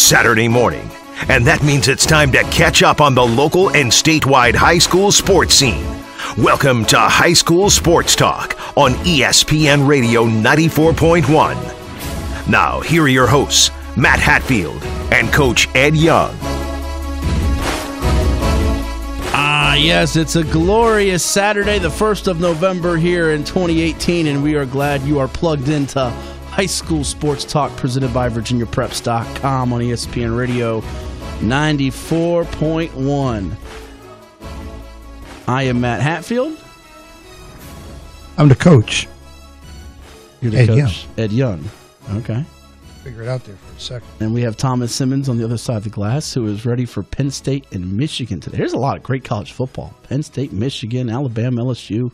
Saturday morning, and that means it's time to catch up on the local and statewide high school sports scene. Welcome to High School Sports Talk on ESPN Radio 94.1. Now, here are your hosts, Matt Hatfield and Coach Ed Young. Yes, it's a glorious Saturday, the 1st of November here in 2018, and we are glad you are plugged into High School Sports Talk presented by VirginiaPreps.com on ESPN Radio 94.1. I am Matt Hatfield. I'm the coach. You're the coach? Ed Young. Okay. Figure it out there for a second. And we have Thomas Simmons on the other side of the glass, who is ready for Penn State and Michigan today. There's a lot of great college football. Penn State, Michigan, Alabama, LSU.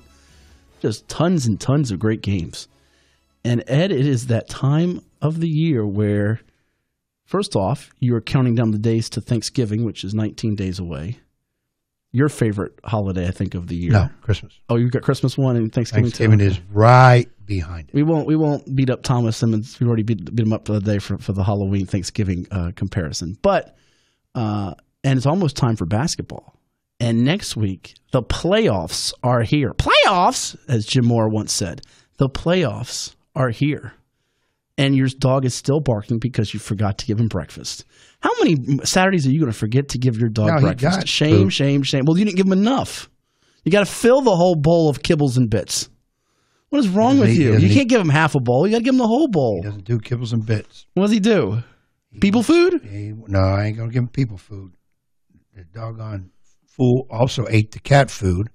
Just tons and tons of great games. And Ed, it is that time of the year where, first off, you are counting down the days to Thanksgiving, which is 19 days away. Your favorite holiday, I think, of the year. No, Christmas. Oh, you've got Christmas one and Thanksgiving two? Thanksgiving is right behind it. We won't beat up Thomas Simmons. We already beat him up the other day for the Halloween Thanksgiving comparison. But and it's almost time for basketball. And next week, the playoffs are here. Playoffs, as Jim Moore once said. The playoffs are here. And your dog is still barking because you forgot to give him breakfast. How many Saturdays are you going to forget to give your dog breakfast? Shame, shame, shame. Well, you didn't give him enough. You got to fill the whole bowl of kibbles and bits. What is wrong with you? You can't give him half a bowl. You got to give him the whole bowl. He doesn't do kibbles and bits. What does he do? People food? No, I ain't going to give him people food. The doggone fool also ate the cat food.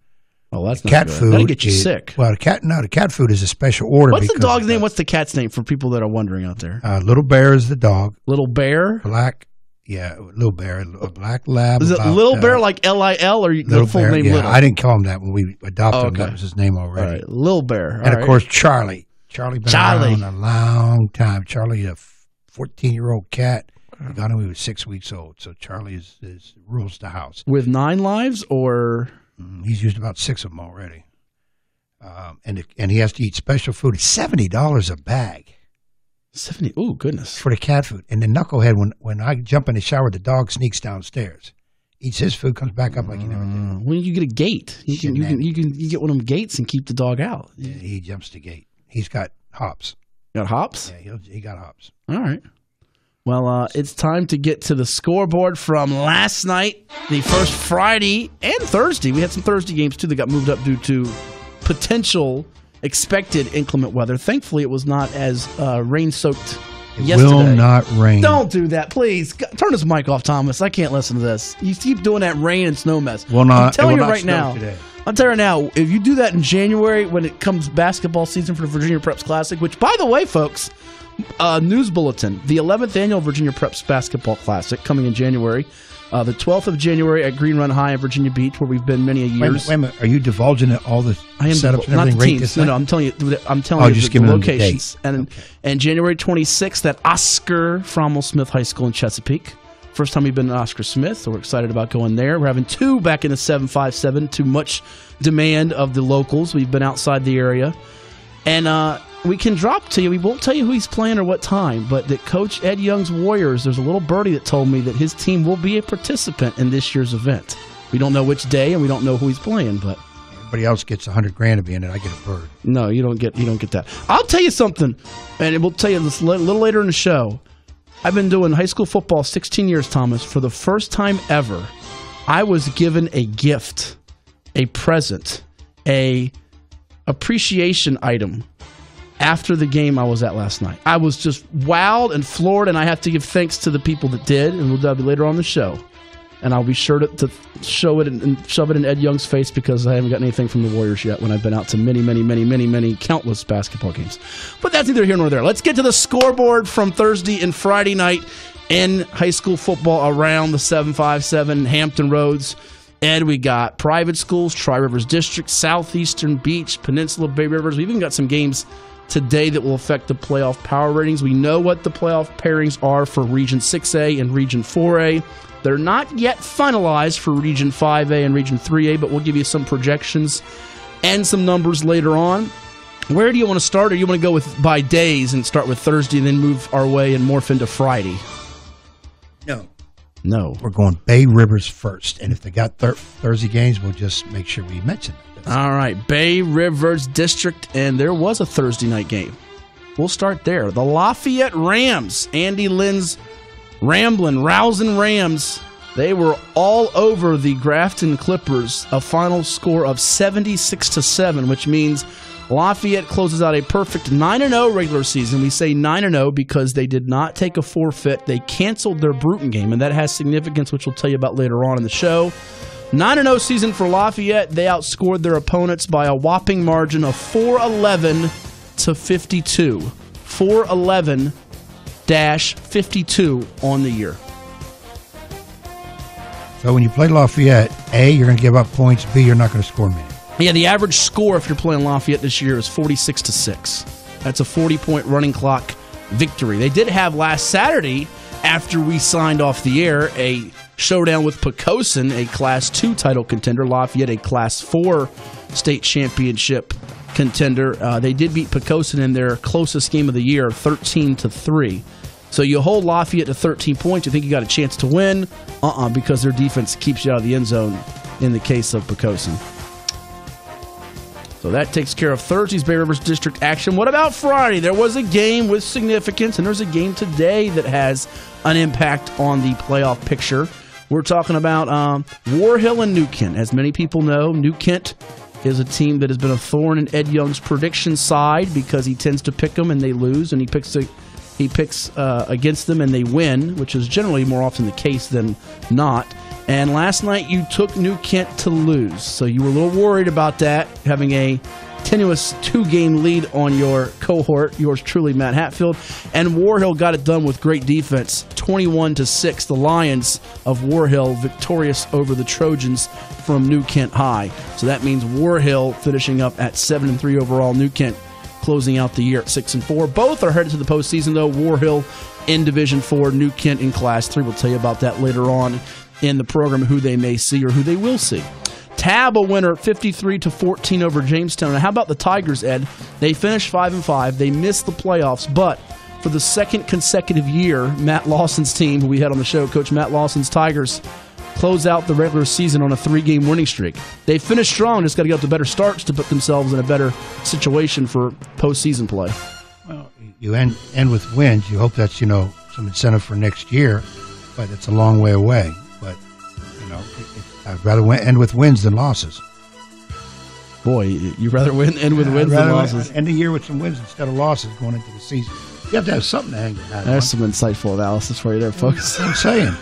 Oh, that's not cat good. Food. That'll get you sick. Well, the cat food is a special order. What's the dog's name? What's the cat's name for people that are wondering out there? Little Bear is the dog. Little Bear? Black. Yeah, Little Bear, a black lab. Is it Little Bear like L-I-L or the full name Little? I didn't call him that when we adopted him. That was his name already. All right, Little Bear. And, of course, Charlie. Charlie been around a long time. Charlie, a 14-year-old cat. We got him when he was 6 weeks old. So Charlie rules the house. With 9 lives or? He's used about 6 of them already. And he has to eat special food. It's $70 a bag. 70. Oh, goodness. For the cat food. And the knucklehead, when I jump in the shower, the dog sneaks downstairs. Eats his food, comes back up like he never did. When you get a gate, you can get one of them gates and keep the dog out. Yeah, he jumps the gate. He's got hops. Got hops? Yeah, he got hops. All right. Well, it's time to get to the scoreboard from last night, the first Friday and Thursday. We had some Thursday games, too, that got moved up due to potential expected inclement weather. Thankfully, it was not as rain-soaked yesterday. Will not rain. Don't do that, please. Turn this mic off, Thomas. I can't listen to this. You keep doing that rain and snow mess. I'm telling you right now. If you do that in January when it comes basketball season for the Virginia Preps Classic, which, by the way, folks, news bulletin, the 11th annual Virginia Preps Basketball Classic coming in January. The 12th of January at Green Run High in Virginia Beach, where we've been many a years. Wait a minute. Are you divulging all the setups and not everything the right teams. this No, I'm telling you the locations. And January 26th at Oscar Frommel Smith High School in Chesapeake. First time we've been at Oscar Smith, so we're excited about going there. We're having 2 back in the 757, too much demand of the locals. We've been outside the area. And we can drop to you. We won't tell you who he's playing or what time, but that Coach Ed Young's Warriors, there's a little birdie that told me that his team will be a participant in this year's event. We don't know which day, and we don't know who he's playing, but everybody else gets $100,000 to be in it. I get a bird. No, you don't get that. I'll tell you something, and we'll tell you this a little later in the show. I've been doing high school football 16 years, Thomas. For the first time ever, I was given a gift, a present, a appreciation item after the game I was at last night. I was just wowed and floored, and I have to give thanks to the people that did, and we'll be later on the show. And I'll be sure to show it and shove it in Ed Young's face because I haven't gotten anything from the Warriors yet when I've been out to many, countless basketball games. But that's neither here nor there. Let's get to the scoreboard from Thursday and Friday night in high school football around the 757 Hampton Roads. Ed, we got private schools, Tri-Rivers District, Southeastern Beach, Peninsula Bay Rivers. We've even got some games today that will affect the playoff power ratings. We know what the playoff pairings are for Region 6A and Region 4A. They're not yet finalized for Region 5A and Region 3A, but we'll give you some projections and some numbers later on. Where do you want to start, or you want to go with by days and start with Thursday and then move our way and morph into Friday? No. We're going Bay Rivers first. And if they got Thursday games, we'll just make sure we mention it. All right, Bay Rivers District, and there was a Thursday night game. We'll start there. The Lafayette Rams, Andy Lynn's rousing Rams. They were all over the Grafton Clippers, a final score of 76-7, which means Lafayette closes out a perfect 9-0 regular season. We say 9-0 because they did not take a forfeit. They canceled their Bruton game, and that has significance, which we'll tell you about later on in the show. 9-0 season for Lafayette. They outscored their opponents by a whopping margin of 411-52. 411-52 on the year. So when you play Lafayette, A, you're going to give up points. B, you're not going to score many. Yeah, the average score if you're playing Lafayette this year is 46-6. That's a 40-point running clock victory. They did have last Saturday, after we signed off the air, a showdown with Poquoson, a Class 2 title contender. Lafayette, a Class 4 state championship contender. They did beat Poquoson in their closest game of the year, 13-3. So you hold Lafayette to 13 points. You think you got a chance to win? Because their defense keeps you out of the end zone in the case of Poquoson. So that takes care of Thursday's Bay Rivers District action. What about Friday? There was a game with significance, and there's a game today that has an impact on the playoff picture. We're talking about War Hill and New Kent. As many people know, New Kent is a team that has been a thorn in Ed Young's prediction side because he tends to pick them and they lose, and he picks against them and they win, which is generally more often the case than not. And last night you took New Kent to lose, so you were a little worried about that, having a tenuous 2-game lead on your cohort, yours truly, Matt Hatfield. And War Hill got it done with great defense, 21-6. The Lions of War Hill victorious over the Trojans from New Kent High. So that means War Hill finishing up at 7-3 overall. New Kent closing out the year at 6-4. Both are headed to the postseason, though. War Hill in Division 4, New Kent in Class 3. We'll tell you about that later on in the program, who they may see or who they will see. Tab a winner 53-14 over Jamestown. Now, how about the Tigers, Ed? They finished 5-5. They missed the playoffs, but for the second consecutive year, Matt Lawson's team, who we had on the show, Coach Matt Lawson's Tigers, close out the regular season on a 3-game winning streak. They finished strong, just got to get up to better starts to put themselves in a better situation for postseason play. Well, you end with wins. You hope that's, some incentive for next year, but it's a long way away. But, I'd rather end with wins than losses. Boy, you'd rather end with wins than losses. End the year with some wins instead of losses going into the season. You have to have something to hang your hat on. There's some insightful analysis for you there, folks. I'm saying.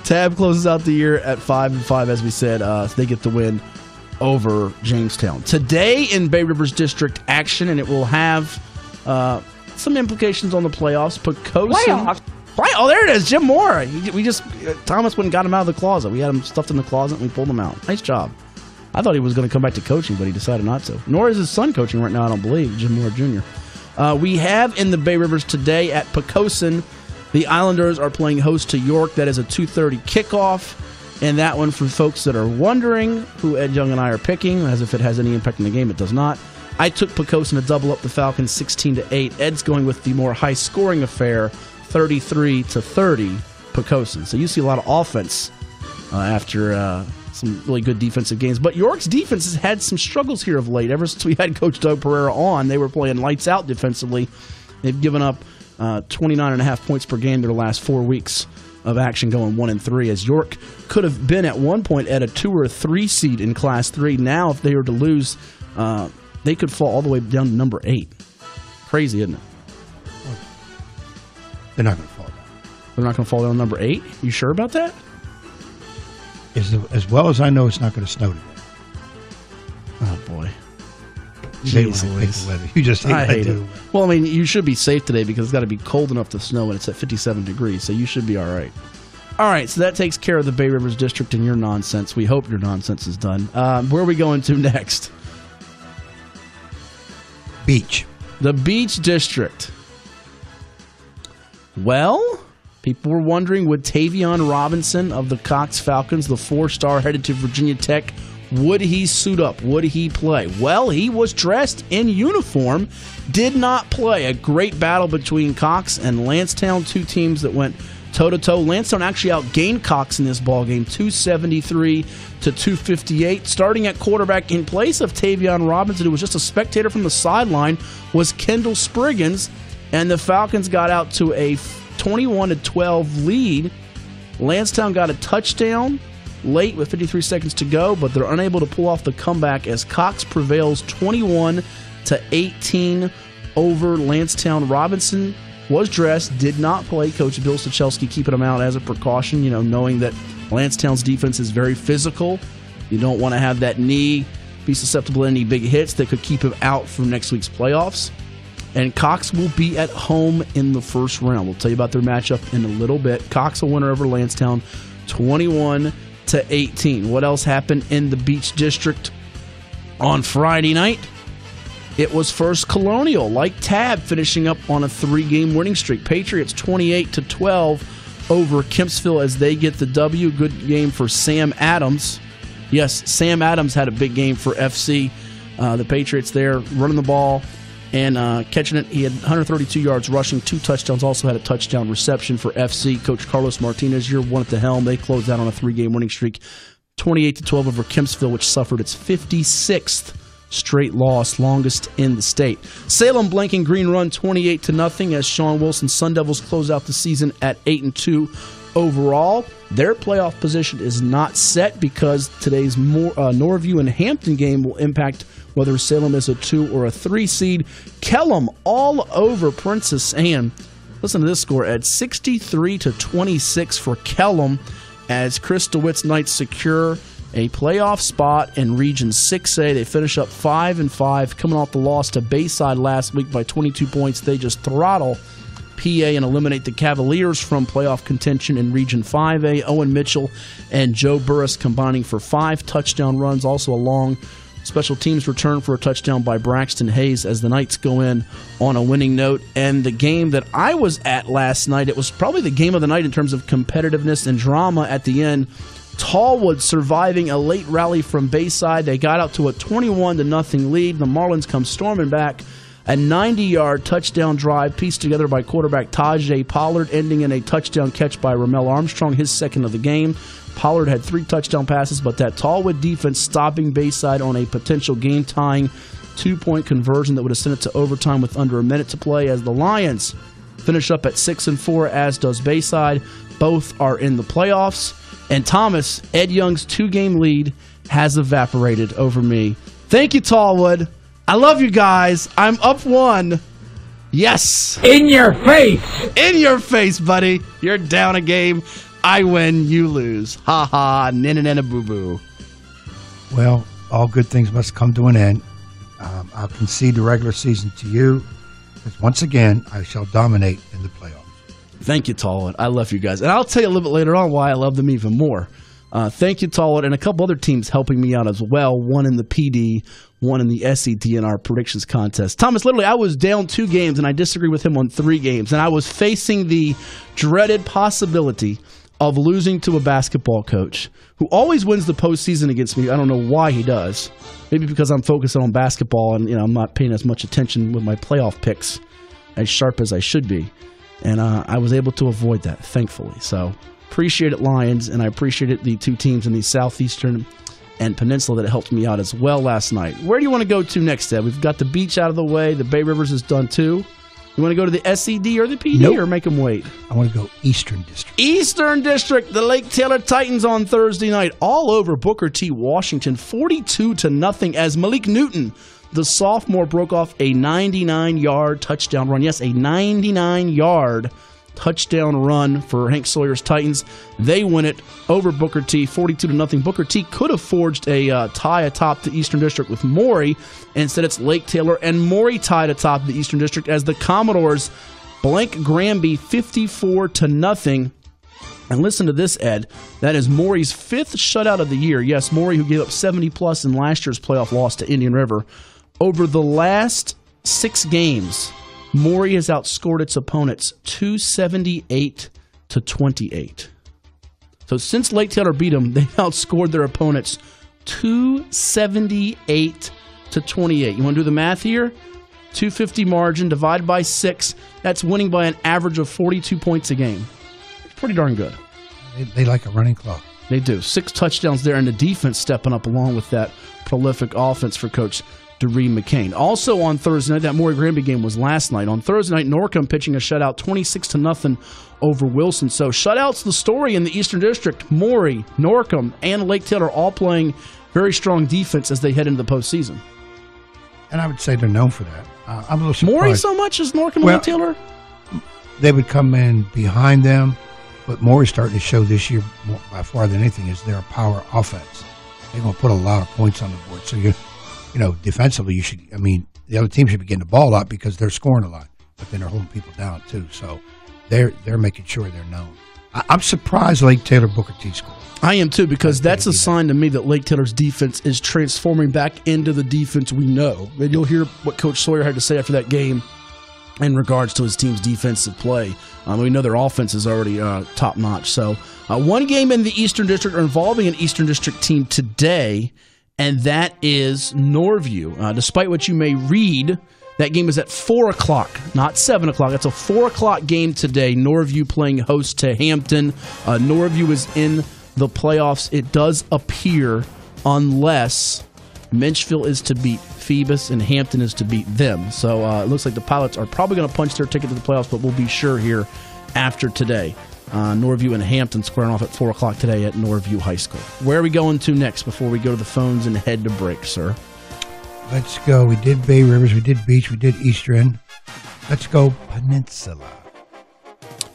Tab closes out the year at 5-5, as we said. They get the win over Jamestown. Today in Bay Rivers District action, and it will have some implications on the playoffs. Poquoson. Oh, there it is, Jim Moore. Thomas went and got him out of the closet. We had him stuffed in the closet, and we pulled him out. Nice job. I thought he was going to come back to coaching, but he decided not to. Nor is his son coaching right now, I don't believe, Jim Moore Jr. We have in the Bay Rivers today at Poquoson, the Islanders are playing host to York. That is a 2:30 kickoff. And that one, for folks that are wondering who Ed Young and I are picking, as if it has any impact in the game, it does not. I took Poquoson to double up the Falcons 16-8. Ed's going with the more high-scoring affair, 33-30 Poquoson. So you see a lot of offense after some really good defensive games. But York's defense has had some struggles here of late. Ever since we had Coach Doug Pereira on, they were playing lights out defensively. They've given up 29.5 points per game their last 4 weeks of action, going 1-3, as York could have been at one point at a 2 or 3 seed in Class 3. Now, if they were to lose, they could fall all the way down to number 8. Crazy, isn't it? They're not going to fall down. They're not going to fall down to number 8? You sure about that? As well as I know, it's not going to snow today. Oh, boy. You just hate it. Well, I mean, you should be safe today because it's got to be cold enough to snow, and it's at 57 degrees, so you should be all right. All right, so that takes care of the Bay Rivers District and your nonsense. We hope your nonsense is done. Where are we going to next? Beach. The Beach District. Well, people were wondering, would Tavion Robinson of the Cox Falcons, the 4-star headed to Virginia Tech, would he suit up? Would he play? Well, he was dressed in uniform, did not play. A great battle between Cox and Landstown, two teams that went toe-to-toe. Landstown actually outgained Cox in this ballgame, 273-258. Starting at quarterback in place of Tavion Robinson, who was just a spectator from the sideline, was Kendall Spriggans, and the Falcons got out to a 21-12 lead. Landstown got a touchdown late with 53 seconds to go, but they're unable to pull off the comeback as Cox prevails 21-18 over Landstown. Robinson was dressed, did not play. Coach Bill Stachelski keeping him out as a precaution, knowing that Landstown's defense is very physical. You don't want to have that knee be susceptible to any big hits that could keep him out from next week's playoffs. And Cox will be at home in the first round. We'll tell you about their matchup in a little bit. Cox a winner over Landstown, 21-18. What else happened in the Beach District on Friday night? It was First Colonial, like Tab, finishing up on a 3-game winning streak. Patriots 28-12 over Kempsville as they get the W. Good game for Sam Adams. Yes, Sam Adams had a big game for FC. The Patriots there running the ball and catching it. He had 132 yards rushing, 2 touchdowns, also had a touchdown reception for FC. Coach Carlos Martinez, year 1 at the helm. They closed out on a 3-game winning streak, 28-12 over Kempsville, which suffered its 56th straight loss, longest in the state. Salem blanking Green Run 28-0 as Sean Wilson Sun Devils close out the season at 8-2 overall. Their playoff position is not set because today's Norview and Hampton game will impact whether Salem is a 2 or a 3 seed. Kellum all over Princess Anne. Listen to this score, Ed. 63-26 for Kellum as Chris DeWitt's Knights secure a playoff spot in Region 6A. They finish up 5-5, coming off the loss to Bayside last week by 22 points. They just throttle PA and eliminate the Cavaliers from playoff contention in Region 5A. Owen Mitchell and Joe Burris combining for 5 touchdown runs. Also a long special teams return for a touchdown by Braxton Hayes as the Knights go in on a winning note. And the game that I was at last night, it was probably the game of the night in terms of competitiveness and drama at the end. Tallwood surviving a late rally from Bayside. They got out to a 21-0 lead. The Marlins come storming back. A 90-yard touchdown drive pieced together by quarterback Tajay Pollard, ending in a touchdown catch by Ramel Armstrong, his second of the game. Pollard had 3 touchdown passes, but that Tallwood defense stopping Bayside on a potential game-tying 2-point conversion that would have sent it to overtime with under a minute to play as the Lions finish up at 6-4, as does Bayside. Both are in the playoffs. And Thomas, Ed Young's 2-game lead has evaporated over me. Thank you, Tallwood. I love you guys. I'm up 1. Yes. In your face. In your face, buddy. You're down a game. I win, you lose. Ha ha, nina boo boo. Well, all good things must come to an end. I'll concede the regular season to you, because once again, I shall dominate in the playoffs. Thank you, Tallwood. I love you guys. And I'll tell you a little bit later on why I love them even more. Thank you, Tallwood, and a couple other teams helping me out as well. One in the PD, one in the SED in our predictions contest. Thomas, literally, I was down 2 games, and I disagreed with him on 3 games. And I was facing the dreaded possibility of losing to a basketball coach who always wins the postseason against me. I don't know why he does. Maybe because I'm focusing on basketball and I'm not paying as much attention with my playoff picks as sharp as I should be. And I was able to avoid that, thankfully. So appreciate it, Lions, and I appreciated the 2 teams in the Southeastern and Peninsula that helped me out as well last night. Where do you want to go to next, Ed? We've got the beach out of the way. The Bay Rivers is done too. You want to go to the SED or the PD, Nope. or make them wait? I want to go Eastern District. Eastern District, the Lake Taylor Titans on Thursday night, all over Booker T. Washington, 42-0 as Malik Newton, the sophomore, broke off a 99-yard touchdown run. Yes, a 99-yard touchdown run for Hank Sawyer's Titans. They win it over Booker T, 42-0. Booker T could have forged a tie atop the Eastern District with Maury. Instead, it's Lake Taylor and Maury tied atop the Eastern District as the Commodores blank Granby 54-0. And listen to this, Ed. That is Maury's 5th shutout of the year. Yes, Maury, who gave up 70-plus in last year's playoff loss to Indian River. Over the last 6 games, Maury has outscored its opponents 278-28. So since Lake Taylor beat them, they've outscored their opponents 278-28. You want to do the math here? 250 margin divided by 6. That's winning by an average of 42 points a game. pretty darn good. They like a running clock. They do. 6 touchdowns there, and the defense stepping up along with that prolific offense for Coach Doreen McCain. Also on Thursday night, that Maury Granby game was last night. On Thursday night, Norcom pitching a shutout 26-0 over Wilson. So shutouts the story in the Eastern District. Maury, Norcom, and Lake Taylor all playing very strong defense as they head into the postseason. And I would say they're known for that. I'm a little surprised. Maury so much as Norcom and Lake Taylor? They would come in behind them, but Maury's starting to show this year, more, by far than anything, is their power offense. They're going to put a lot of points on the board. So, you know, defensively, the other team should be getting the ball out because they're scoring a lot, but then they're holding people down too. So they're making sure they're known. I'm surprised Lake Taylor Booker T scored. I am too, because that's a sign to me that Lake Taylor's defense is transforming back into the defense we know. And you'll hear what Coach Sawyer had to say after that game in regards to his team's defensive play. We know their offense is already top-notch. So one game in the Eastern District or involving an Eastern District team today, and that is Norview. Despite what you may read, that game is at 4 o'clock, not 7 o'clock. It's a 4 o'clock game today. Norview playing host to Hampton. Norview is in the playoffs, it does appear, unless Menchville is to beat Phoebus and Hampton is to beat them. So it looks like the Pilots are probably going to punch their ticket to the playoffs, but we'll be sure here after today. Norview and Hampton squaring off at 4 o'clock today at Norview High School. Where are we going to next before we go to the phones and head to break, sir? Let's go. We did Bay Rivers, we did Beach, we did Eastern. Let's go Peninsula.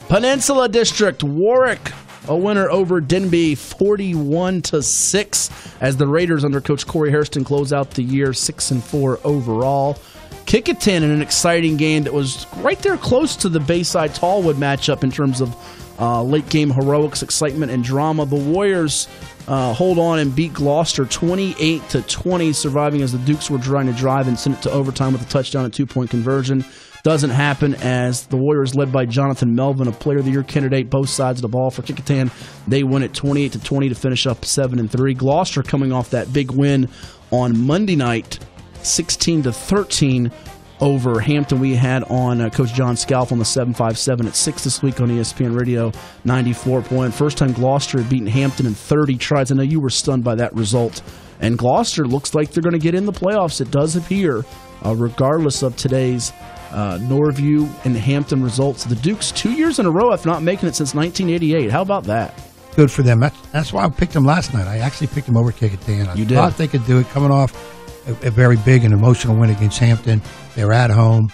Peninsula District, Warwick. A winner over Denby, 41-6, as the Raiders under Coach Corey Hairston close out the year 6-4 overall. Kecoughtan in an exciting game that was right there close to the Bayside Tallwood matchup in terms of late game heroics, excitement, and drama. The Warriors hold on and beat Gloucester 28-20, surviving as the Dukes were trying to drive and send it to overtime with a touchdown and 2-point conversion. Doesn't happen as the Warriors, led by Jonathan Melvin, a Player of the Year candidate, both sides of the ball for Kecoughtan. They win it 28-20 to finish up 7-3. Gloucester coming off that big win on Monday night, 16-13 over Hampton. We had on Coach John Scalf on the 757 at 6 this week on ESPN Radio 94.1. First time Gloucester had beaten Hampton in 30 tries. I know you were stunned by that result. And Gloucester looks like they're going to get in the playoffs. It does appear, regardless of today's Norview and Hampton results. The Dukes 2 years in a row after not making it since 1988. How about that? Good for them. That's why I picked them last night. I actually picked them over Kecoughtan. I thought they could do it, coming off a very big and emotional win against Hampton. They were at home.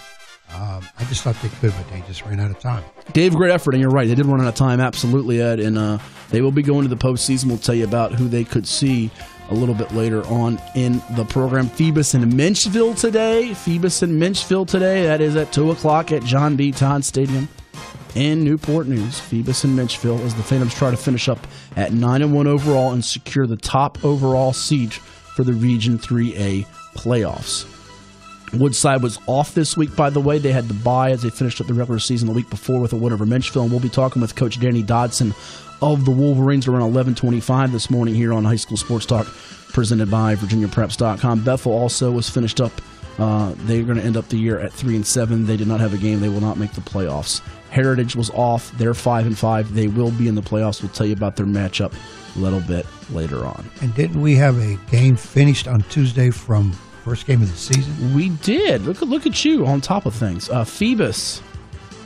I just thought they could, but they just ran out of time. Dave, great effort, and you're right. They did run out of time, absolutely, Ed. And they will be going to the postseason. We'll tell you about who they could see a little bit later on in the program. Phoebus and Menchville today. That is at 2 o'clock at John B. Todd Stadium in Newport News. Phoebus and Menchville as the Phantoms try to finish up at 9-1 overall and secure the top overall seed for the Region 3A playoffs. Woodside was off this week, by the way. They had to bye as they finished up the regular season the week before with a win over Menchville. And we'll be talking with Coach Danny Dodson of the Wolverines around 11:25 this morning here on High School Sports Talk, presented by VirginiaPreps.com. Bethel also was finished up. They're going to end up the year at 3-7. They did not have a game. They will not make the playoffs. Heritage was off. They're 5-5. They will be in the playoffs. We'll tell you about their matchup a little bit later on. And didn't we have a game finished on Tuesday from first game of the season? We did. Look at you on top of things. Phoebus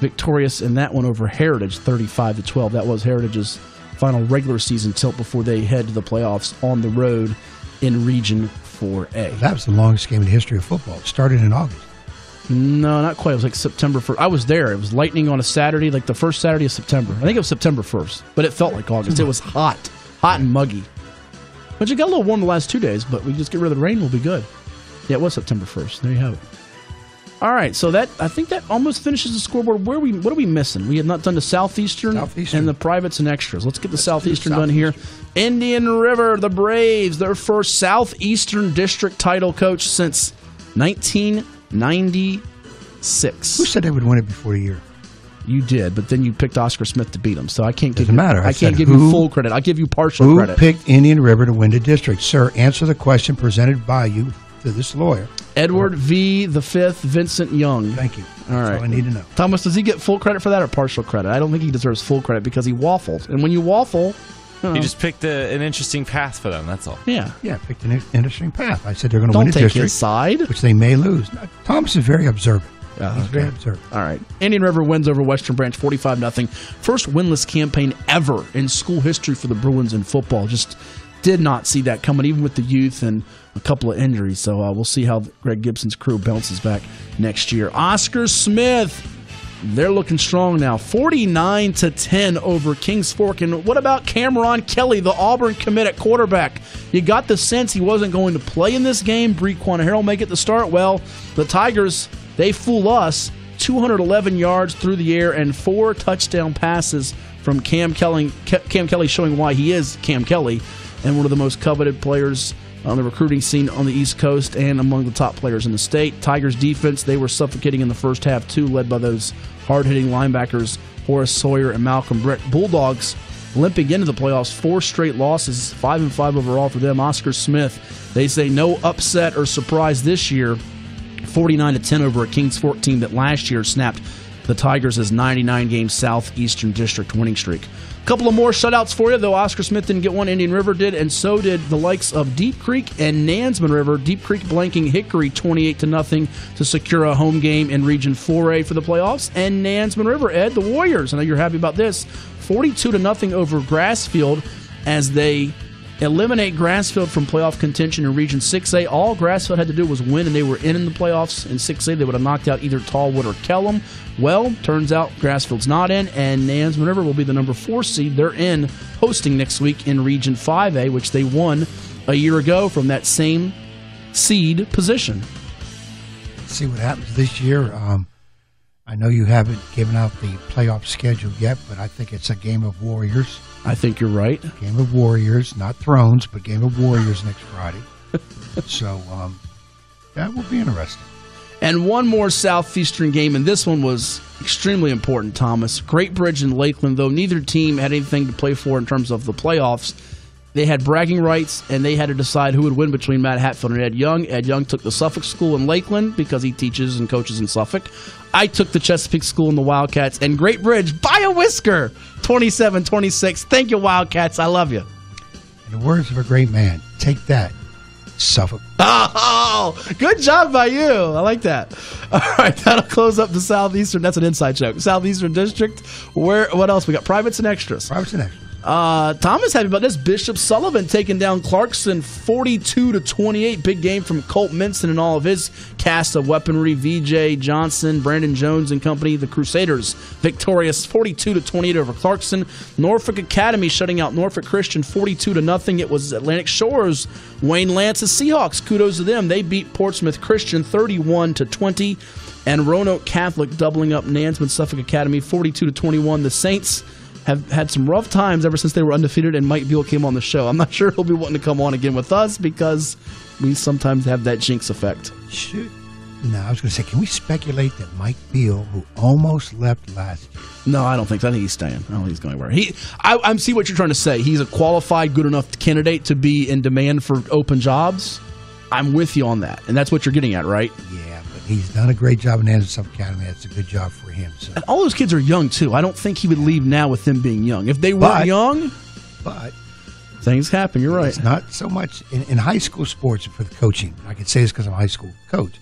victorious in that one over Heritage, 35-12. That was Heritage's final regular season tilt before they head to the playoffs on the road in Region 4A. That was the longest game in the history of football. It started in August. No, not quite. It was like September 1st. I was there. It was lightning on a Saturday, like the first Saturday of September. I think it was September 1st, but it felt like August. It was hot and muggy. But it got a little warm the last 2 days, but we just get rid of the rain, we'll be good. Yeah, it was September 1st. There you have it. All right, so I think that almost finishes the scoreboard. What are we missing? We have not done the Southeastern and the privates and extras. Let's get the Southeastern done here. Indian River, the Braves, their first Southeastern District title, coach, since 1996. Who said they would win it before a year? You did, but then you picked Oscar Smith to beat them, so I can't give I can't give you full credit. I'll give you partial credit. Who picked Indian River to win the district? Sir, answer the question presented by you to this lawyer. Edward V. the Fifth Vincent Young. Thank you. All right. That's all I need to know. Thomas, does he get full credit for that or partial credit? I don't think he deserves full credit because he waffled. And when you waffle... He just picked an interesting path for them, that's all. Yeah. Yeah, picked an interesting path. I said they're going to win a Don't take district, his side. which they may lose. Thomas is very observant. He's very observant. All right. Indian River wins over Western Branch 45-0. First winless campaign ever in school history for the Bruins in football. Just did not see that coming, even with the youth and a couple of injuries. So we'll see how Greg Gibson's crew bounces back next year. Oscar Smith, they're looking strong now. 49-10 over Kings Fork. And what about Cameron Kelly, the Auburn commit at quarterback? You got the sense he wasn't going to play in this game. Bree Quanahero make it the start. Well, the Tigers, they fool us. 211 yards through the air and 4 touchdown passes from Cam Kelly. Cam Kelly showing why he is Cam Kelly and one of the most coveted players on the recruiting scene on the East Coast and among the top players in the state. Tigers defense, they were suffocating in the first half too, led by those hard-hitting linebackers Horace Sawyer and Malcolm Britt. Bulldogs limping into the playoffs, 4 straight losses, 5-5 overall for them. Oscar Smith, they say no upset or surprise this year. 49-10 over a Kings Fork team that last year snapped the Tigers' 99-game Southeastern District winning streak. A couple of more shutouts for you, though Oscar Smith didn't get one. Indian River did, and so did the likes of Deep Creek and Nansemond River. Deep Creek blanking Hickory 28-0 to secure a home game in Region 4A for the playoffs. And Nansemond River, Ed, the Warriors, I know you're happy about this, 42-0 over Grassfield as they eliminate Grassfield from playoff contention in Region 6A. All Grassfield had to do was win, and they were in the playoffs in 6A. They would have knocked out either Tallwood or Kellum. Well, turns out Grassfield's not in, and Nansemond River will be the number 4 seed. They're in, hosting next week in Region 5A, which they won a year ago from that same seed position. Let's see what happens this year. I know you haven't given out the playoff schedule yet, but I think it's a game of Warriors. I think you're right. Game of Warriors, not Thrones, but Game of Warriors next Friday. So that will be interesting. And one more Southeastern game, and this one was extremely important, Thomas. Great Bridge and Lakeland, though neither team had anything to play for in terms of the playoffs. They had bragging rights, and they had to decide who would win between Matt Hatfield and Ed Young. Ed Young took the Suffolk School in Lakeland because he teaches and coaches in Suffolk. I took the Chesapeake School in the Wildcats, and Great Bridge, by a whisker, 27-26. Thank you, Wildcats. I love you. In the words of a great man, take that, Suffolk. Oh, good job by you. I like that. All right, that'll close up the Southeastern. That's an inside joke. Southeastern District. What else? We got privates and extras. Privates and extras. Thomas happy about this. Bishop Sullivan taking down Clarkson 42-28. Big game from Colt Minson and all of his cast of weaponry. VJ Johnson, Brandon Jones and company. The Crusaders victorious 42-28 over Clarkson. Norfolk Academy shutting out Norfolk Christian 42-0. It was Atlantic Shores, Wayne Lance's Seahawks. Kudos to them. They beat Portsmouth Christian 31-20. And Roanoke Catholic doubling up Nansemond Suffolk Academy 42-21. The Saints have had some rough times ever since they were undefeated and Mike Beal came on the show. I'm not sure he'll be wanting to come on again with us because we sometimes have that jinx effect. No, I was going to say, can we speculate that Mike Beal, who almost left last year? No, I don't think so. I think he's staying. I don't think he's going anywhere. I see what you're trying to say. He's a qualified, good enough candidate to be in demand for open jobs. I'm with you on that. And that's what you're getting at, right? Yeah, but he's done a great job in Nansemond Suffolk Academy. That's a good job for him. So. And all those kids are young, too. I don't think he would leave now with them being young. If they weren't young, but things happen. You're right. It's not so much in high school sports for the coaching. I can say this because I'm a high school coach.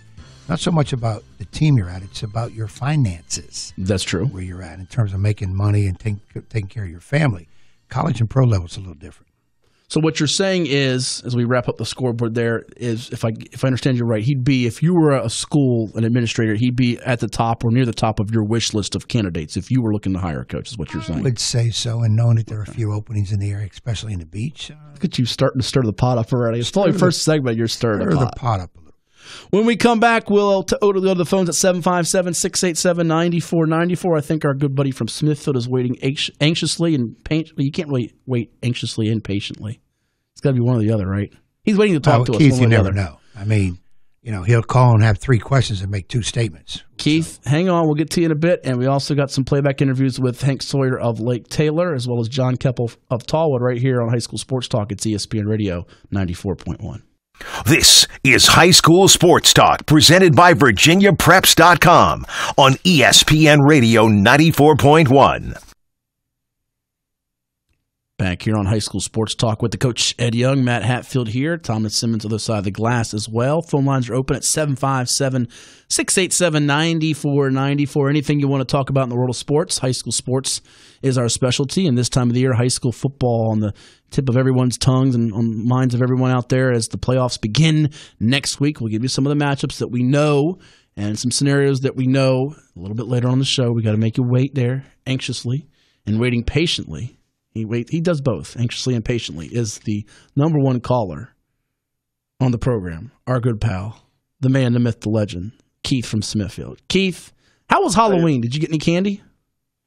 Not so much about the team you're at. It's about your finances. That's true. Where you're at in terms of making money and taking care of your family. College and pro level is a little different. So what you're saying is, as we wrap up the scoreboard there, is if I understand you right, he'd be, if you were a school, an administrator, he'd be at the top or near the top of your wish list of candidates if you were looking to hire a coach, is what you're saying. I would say so, and knowing that there are a few openings in the area, especially in the beach. Look at you starting to stir the pot up already. It's probably the first segment you're stirring the pot. The pot up a little. When we come back, we'll go to the phones at 757-687-9494. I think our good buddy from Smithfield is waiting anxiously and you can't really wait anxiously and patiently. It's got to be one or the other, right? He's waiting to talk to us. Keith, you never know. I mean, he'll call and have 3 questions and make 2 statements. Keith, hang on. We'll get to you in a bit. And we also got some playback interviews with Hank Sawyer of Lake Taylor as well as John Kepple of Tallwood right here on High School Sports Talk. It's ESPN Radio 94.1. This is High School Sports Talk, presented by VirginiaPreps.com on ESPN Radio 94.1. Back here on High School Sports Talk with the coach, Ed Young, Matt Hatfield here, Thomas Simmons on the other side of the glass as well. Phone lines are open at 757-687-9494. Anything you want to talk about in the world of sports, high school sports is our specialty. And this time of the year, high school football on the tip of everyone's tongues and on minds of everyone out there as the playoffs begin next week. We'll give you some of the matchups that we know and some scenarios that we know a little bit later on the show. We got to make you wait there anxiously and waiting patiently. He does both, anxiously and patiently, is the number one caller on the program, our good pal, the man, the myth, the legend, Keith from Smithfield. Keith, how was Halloween? Did you get any candy?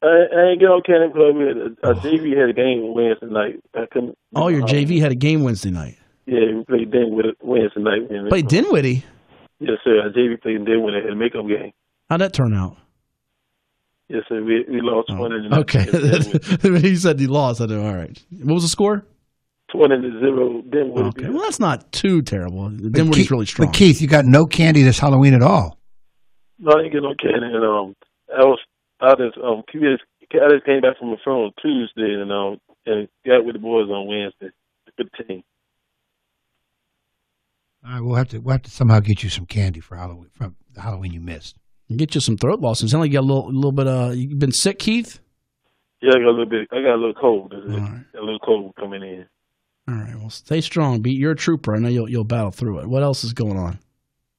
I ain't get no candy because JV had a game Wednesday night. Oh, your JV had a game Wednesday night? Yeah, we played Dinwiddie Wednesday night. Played Dinwiddie? Yes, sir. Our JV played Dinwiddie in a makeup game. How'd that turn out? Yes, sir. We lost 20-0. Okay. He said he lost. I know. All right. What was the score? 20-0. Dinwiddie. Okay. Well, that's not too terrible. Dinwiddie's really strong. But Keith, you got no candy this Halloween at all. No, I didn't get no candy. And I just came back from the phone on Tuesday and got with the boys on Wednesday. Good team. All right, we'll have to somehow get you some candy for Halloween from the Halloween you missed. Get you some throat loss. It sounds like you got a little bit. You been sick, Keith? Yeah, I got a little bit. I got a little cold. Right. A little cold coming in. All right. Well, stay strong. You're a trooper. I know you'll battle through it. What else is going on?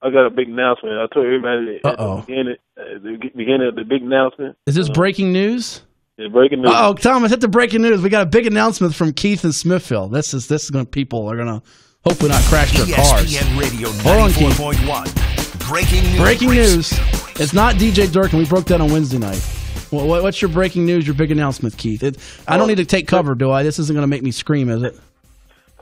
I got a big announcement. I told everybody at the beginning of the big announcement. Is this breaking news? Yeah, breaking news. Oh, Thomas, hit the breaking news. We got a big announcement from Keith in Smithfield. This is going to people are going to hopefully not crash their cars. ESPN Radio Hold on, Keith. 94.1. Breaking news. Breaking news. It's not DJ Durkin. We broke that on Wednesday night. What's your breaking news, your big announcement, Keith? I don't need to take cover, do I? This isn't going to make me scream, is it?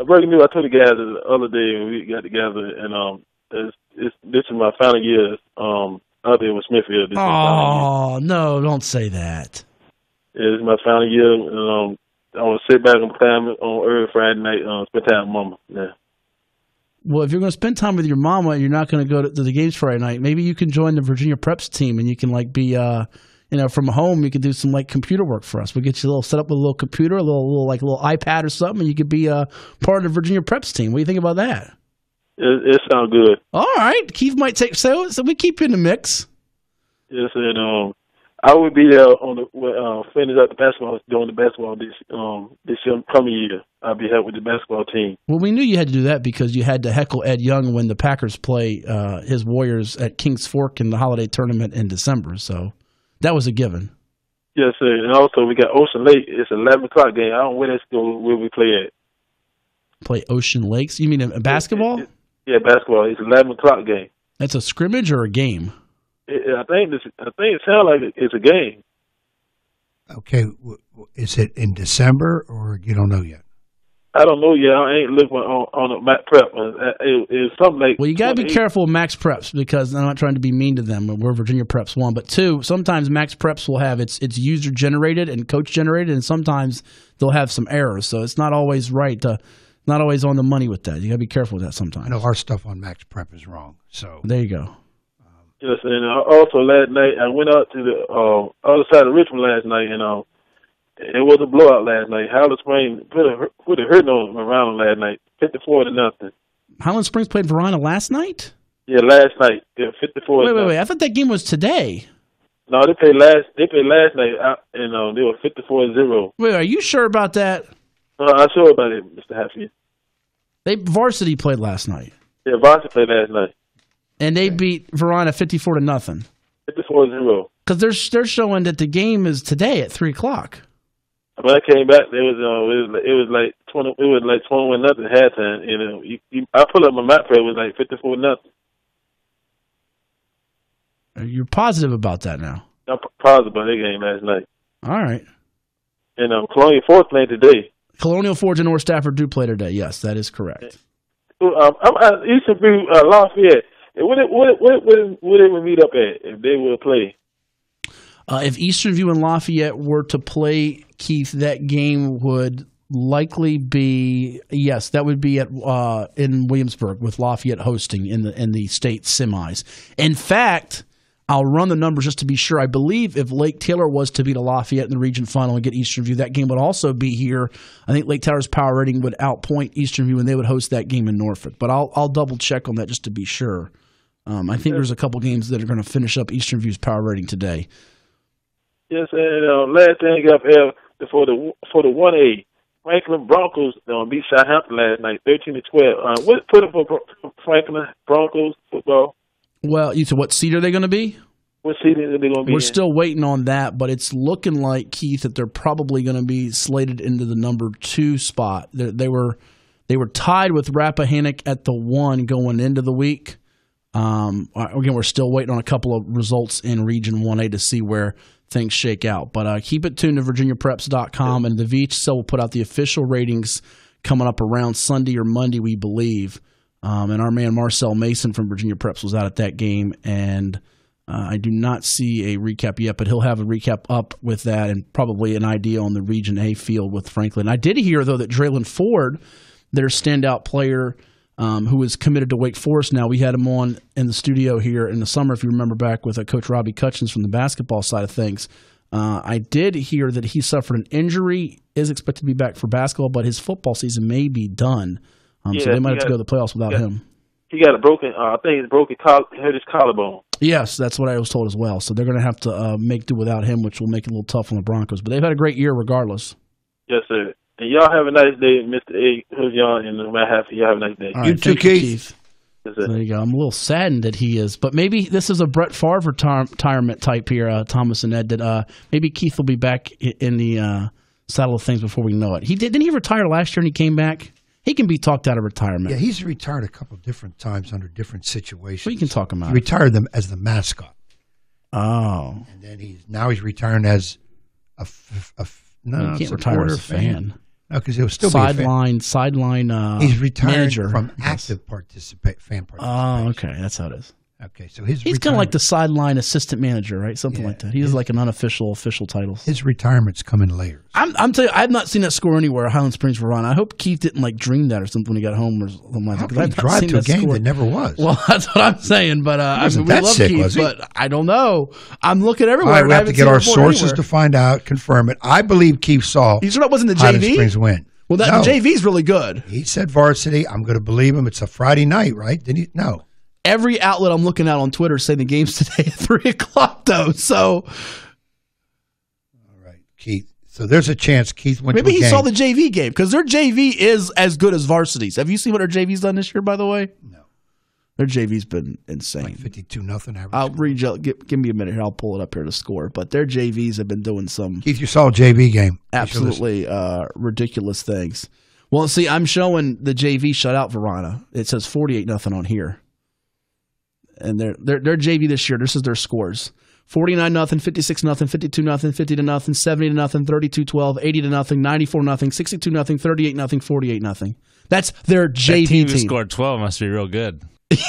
Breaking news, I told the guys the other day when we got together, and this is my final year out there with Smithfield. Oh, no, don't say that. Yeah, this is my final year, and I want to sit back and play on early Friday night, spend time with Mama. Yeah. Well, if you're going to spend time with your mama and you're not going to go to the games Friday night, maybe you can join the Virginia Preps team and you can be, from home. You could do some computer work for us. We'll get you set up with a little computer, a little iPad or something, and you could be part of the Virginia Preps team. What do you think about that? It sounds good. All right, Keith might take so we keep you in the mix. Yes, and I would be there on the finish up the basketball doing the basketball this coming year. I'll be here with the basketball team. Well, we knew you had to do that because you had to heckle Ed Young when the Packers play his Warriors at Kings Fork in the holiday tournament in December. So that was a given. Yes, sir. And also we got Ocean Lake. It's an 11 o'clock game. I don't know where that's where we play at. Play Ocean Lakes? You mean a basketball? Yeah, basketball. It's an 11 o'clock game. That's a scrimmage or a game? I think it sounds like it's a game. Okay, is it in December or you don't know yet? I don't know yet. I ain't looking on the Mac Prep. It's something like. Well, you got to be careful with Max Preps because I'm not trying to be mean to them. We're Virginia Preps 1, but 2. Sometimes Max Preps will have it's user generated and coach generated, and sometimes they'll have some errors. So it's not always right. Not always on the money with that. You got to be careful with that sometimes. I know our stuff on Max Prep is wrong. So there you go. Yes, and also last night I went out to the other side of Richmond last night, and it was a blowout last night. Highland Springs put a hurt on Verona last night, 54-0. Highland Springs played Verona last night? Yeah, last night. Yeah, 54. Wait. I thought that game was today. No, they played last night, and they were 54-0. Wait, are you sure about that? I'm sure about it, Mr. Hatfield. Varsity played last night. Yeah, Varsity played last night. And they beat Verona 54-0. 54-0. Because they're showing that the game is today at 3:00. When I came back, it was like 21-0 halftime. I pulled up my map play. It was like 54-0. You're positive about that now? I'm positive about that game last night. All right. And Colonial Forge playing today. Colonial Forge and North Stafford do play today. Yes, that is correct. I'm at Eastern View, Lafayette. What it would meet up at if they will play? If Eastern View and Lafayette were to play, Keith, that game would likely be, yes, that would be at in Williamsburg with Lafayette hosting in the state semis. In fact, I'll run the numbers just to be sure. I believe if Lake Taylor was to beat a Lafayette in the region final and get Eastern View, that game would also be here. I think Lake Taylor's power rating would outpoint Eastern View, and they would host that game in Norfolk. But I'll double check on that just to be sure. I think there's a couple games that are going to finish up Eastern View's power rating today. Yes, and last thing up here for the 1A, Franklin Broncos beat Southampton last night, 13-12. What put up for Franklin Broncos football? Well, you said what seed are they going to be? What seed are they going to be? We're still waiting on that, but it's looking like, Keith, that they're probably going to be slated into the number 2 spot. They were tied with Rappahannock at the 1 going into the week. Again, we're still waiting on a couple of results in Region 1A to see where things shake out. But keep it tuned to VirginiaPreps.com, and the VHSL will put out the official ratings coming up around Sunday or Monday, we believe. And our man Marcel Mason from Virginia Preps was out at that game, and I do not see a recap yet, but he'll have a recap up with that and probably an idea on the Region A field with Franklin. I did hear, though, that Draylon Ford, their standout player, who is committed to Wake Forest now. We had him on in the studio here in the summer, if you remember back with Coach Robbie Cutchins from the basketball side of things. I did hear that he suffered an injury, is expected to be back for basketball, but his football season may be done. So they might have to go to the playoffs without him. He got a broken, I think he's broken, hurt his collarbone. Yes, that's what I was told as well. So they're going to have to make do without him, which will make it a little tough on the Broncos. But they've had a great year regardless. Yes, sir. And y'all have a nice day, Mr. A. Who's y'all and Matt Hatfield. Y'all have a nice day. Right, you too, Keith. Yes, there you go. I'm a little saddened that he is. But maybe this is a Brett Favre retirement type here, Thomas and Ed, that maybe Keith will be back in the saddle of things before we know it. Didn't he retire last year and he came back? He can be talked out of retirement. Yeah, he's retired a couple different times under different situations. Well, you can talk him out. He retired them as the mascot. Oh. And then he's retiring as a you can't retire as a fan. No, because he'll still sideline. He's retired manager, from active fan participation. Oh, okay, that's how it is. Okay, so he's kind of like the sideline assistant manager, right? Something like that. He has like an unofficial official title. His retirement's coming in layers. I'm telling you, I've not seen that score anywhere. Highland Springs, Verona. I hope Keith didn't dream that or something when he got home or something like that. How could he drive to a game that never was? Well, that's what I'm saying. But we love sick, Keith, but I don't know. I'm looking everywhere. All right, we have to get our sources to find out, confirm it. I believe Keith saw. You sure that wasn't the Highland JV? Springs win. Well, the JV's really good. He said varsity. I'm going to believe him. It's a Friday night, right? Didn't he? No. Every outlet I'm looking at on Twitter say the game's today at 3 o'clock, though. So, all right, Keith. So there's a chance Keith went. Maybe to a he game. saw the JV game because their JV is as good as varsities. Have you seen what their JV's done this year? By the way, no. Their JV's been insane. Like 52-0 average. I'll read you. Give me a minute here. I'll pull it up here to score. But their JVs have been doing some. Keith, you saw a JV game. Absolutely ridiculous things. Well, see, I'm showing the JV shut out Verona. It says 48-0 on here. And their JV this year, this is their scores. 49-0, 56-0, 52-0, 50-0, 70-0, 32-12, 80-0, 94-0, 62-0, 38-0, 48-0. That's their JV that team. Who scored 12 must be real good.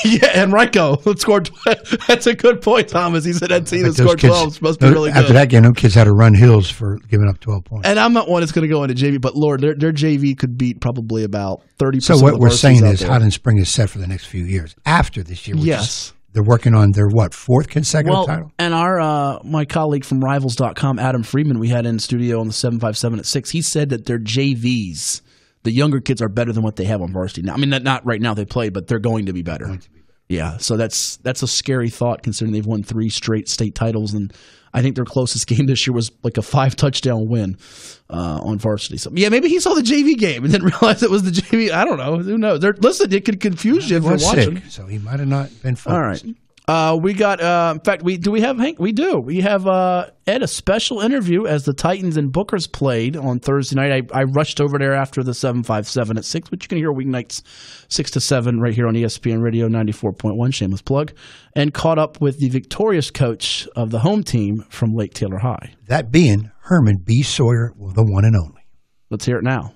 Yeah, and Ryko scored 12. That's a good point, Thomas. He said that team that scored 12 must be really good. After that game, those kids had to run hills for giving up 12 points. And I'm not one that's going to go into JV, but Lord, their JV could beat probably about 30%. So what we're saying is Highland Spring is set for the next few years. After this year, yes. They're working on their, fourth consecutive title? And our my colleague from Rivals.com, Adam Friedman, we had in studio on the 757 at 6, he said that their JVs, the younger kids, are better than what they have on varsity now. I mean, not right now they play, but they're going to be better. Yeah, so that's a scary thought considering they've won 3 straight state titles, and I think their closest game this year was like a 5-touchdown win on varsity. So yeah, maybe he saw the JV game and didn't realize it was the JV. I don't know. Who knows? Listen, it could confuse you if you're watching. Sick, so he might have not been focused. All right. We got. In fact, do we have Hank? We do. We have Ed, a special interview as the Titans and Bookers played on Thursday night. I rushed over there after the 757 at 6, which you can hear weeknights 6 to 7 right here on ESPN Radio 94.1. Shameless plug, and caught up with the victorious coach of the home team from Lake Taylor High. That being Herman B. Sawyer, the one and only. Let's hear it now.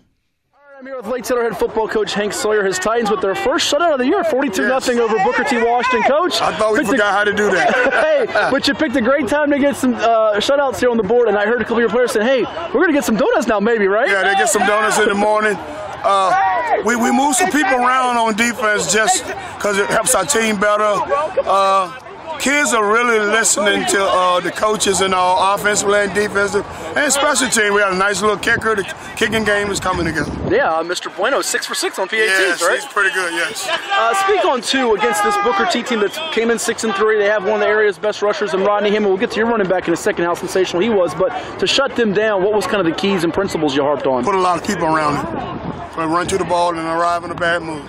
All I'm here with Lake Taylor head football coach Hank Sawyer. His Titans with their first shutout of the year, 42-0 over Booker T. Washington. Coach, I thought we forgot how to do that. Hey, but you picked a great time to get some shutouts here on the board, and I heard a couple of your players saying, hey, we're going to get some donuts now maybe, right? Yeah, they get some donuts in the morning. We move some people around on defense just because it helps our team better. Kids are really listening to the coaches in our offensive and defensive and special team. We have a nice little kicker. The kicking game is coming together. Yeah, Mr. Bueno, 6 for 6 on PATs, yes, right? He's pretty good, yes. Speak on two against this Booker T team that came in 6-3. They have one of the area's best rushers in Rodney Hammond. We'll get to your running back in a second, how sensational he was. But to shut them down, what was kind of the keys and principles you harped on? Put a lot of people around it. So run to the ball and arrive in a bad mood.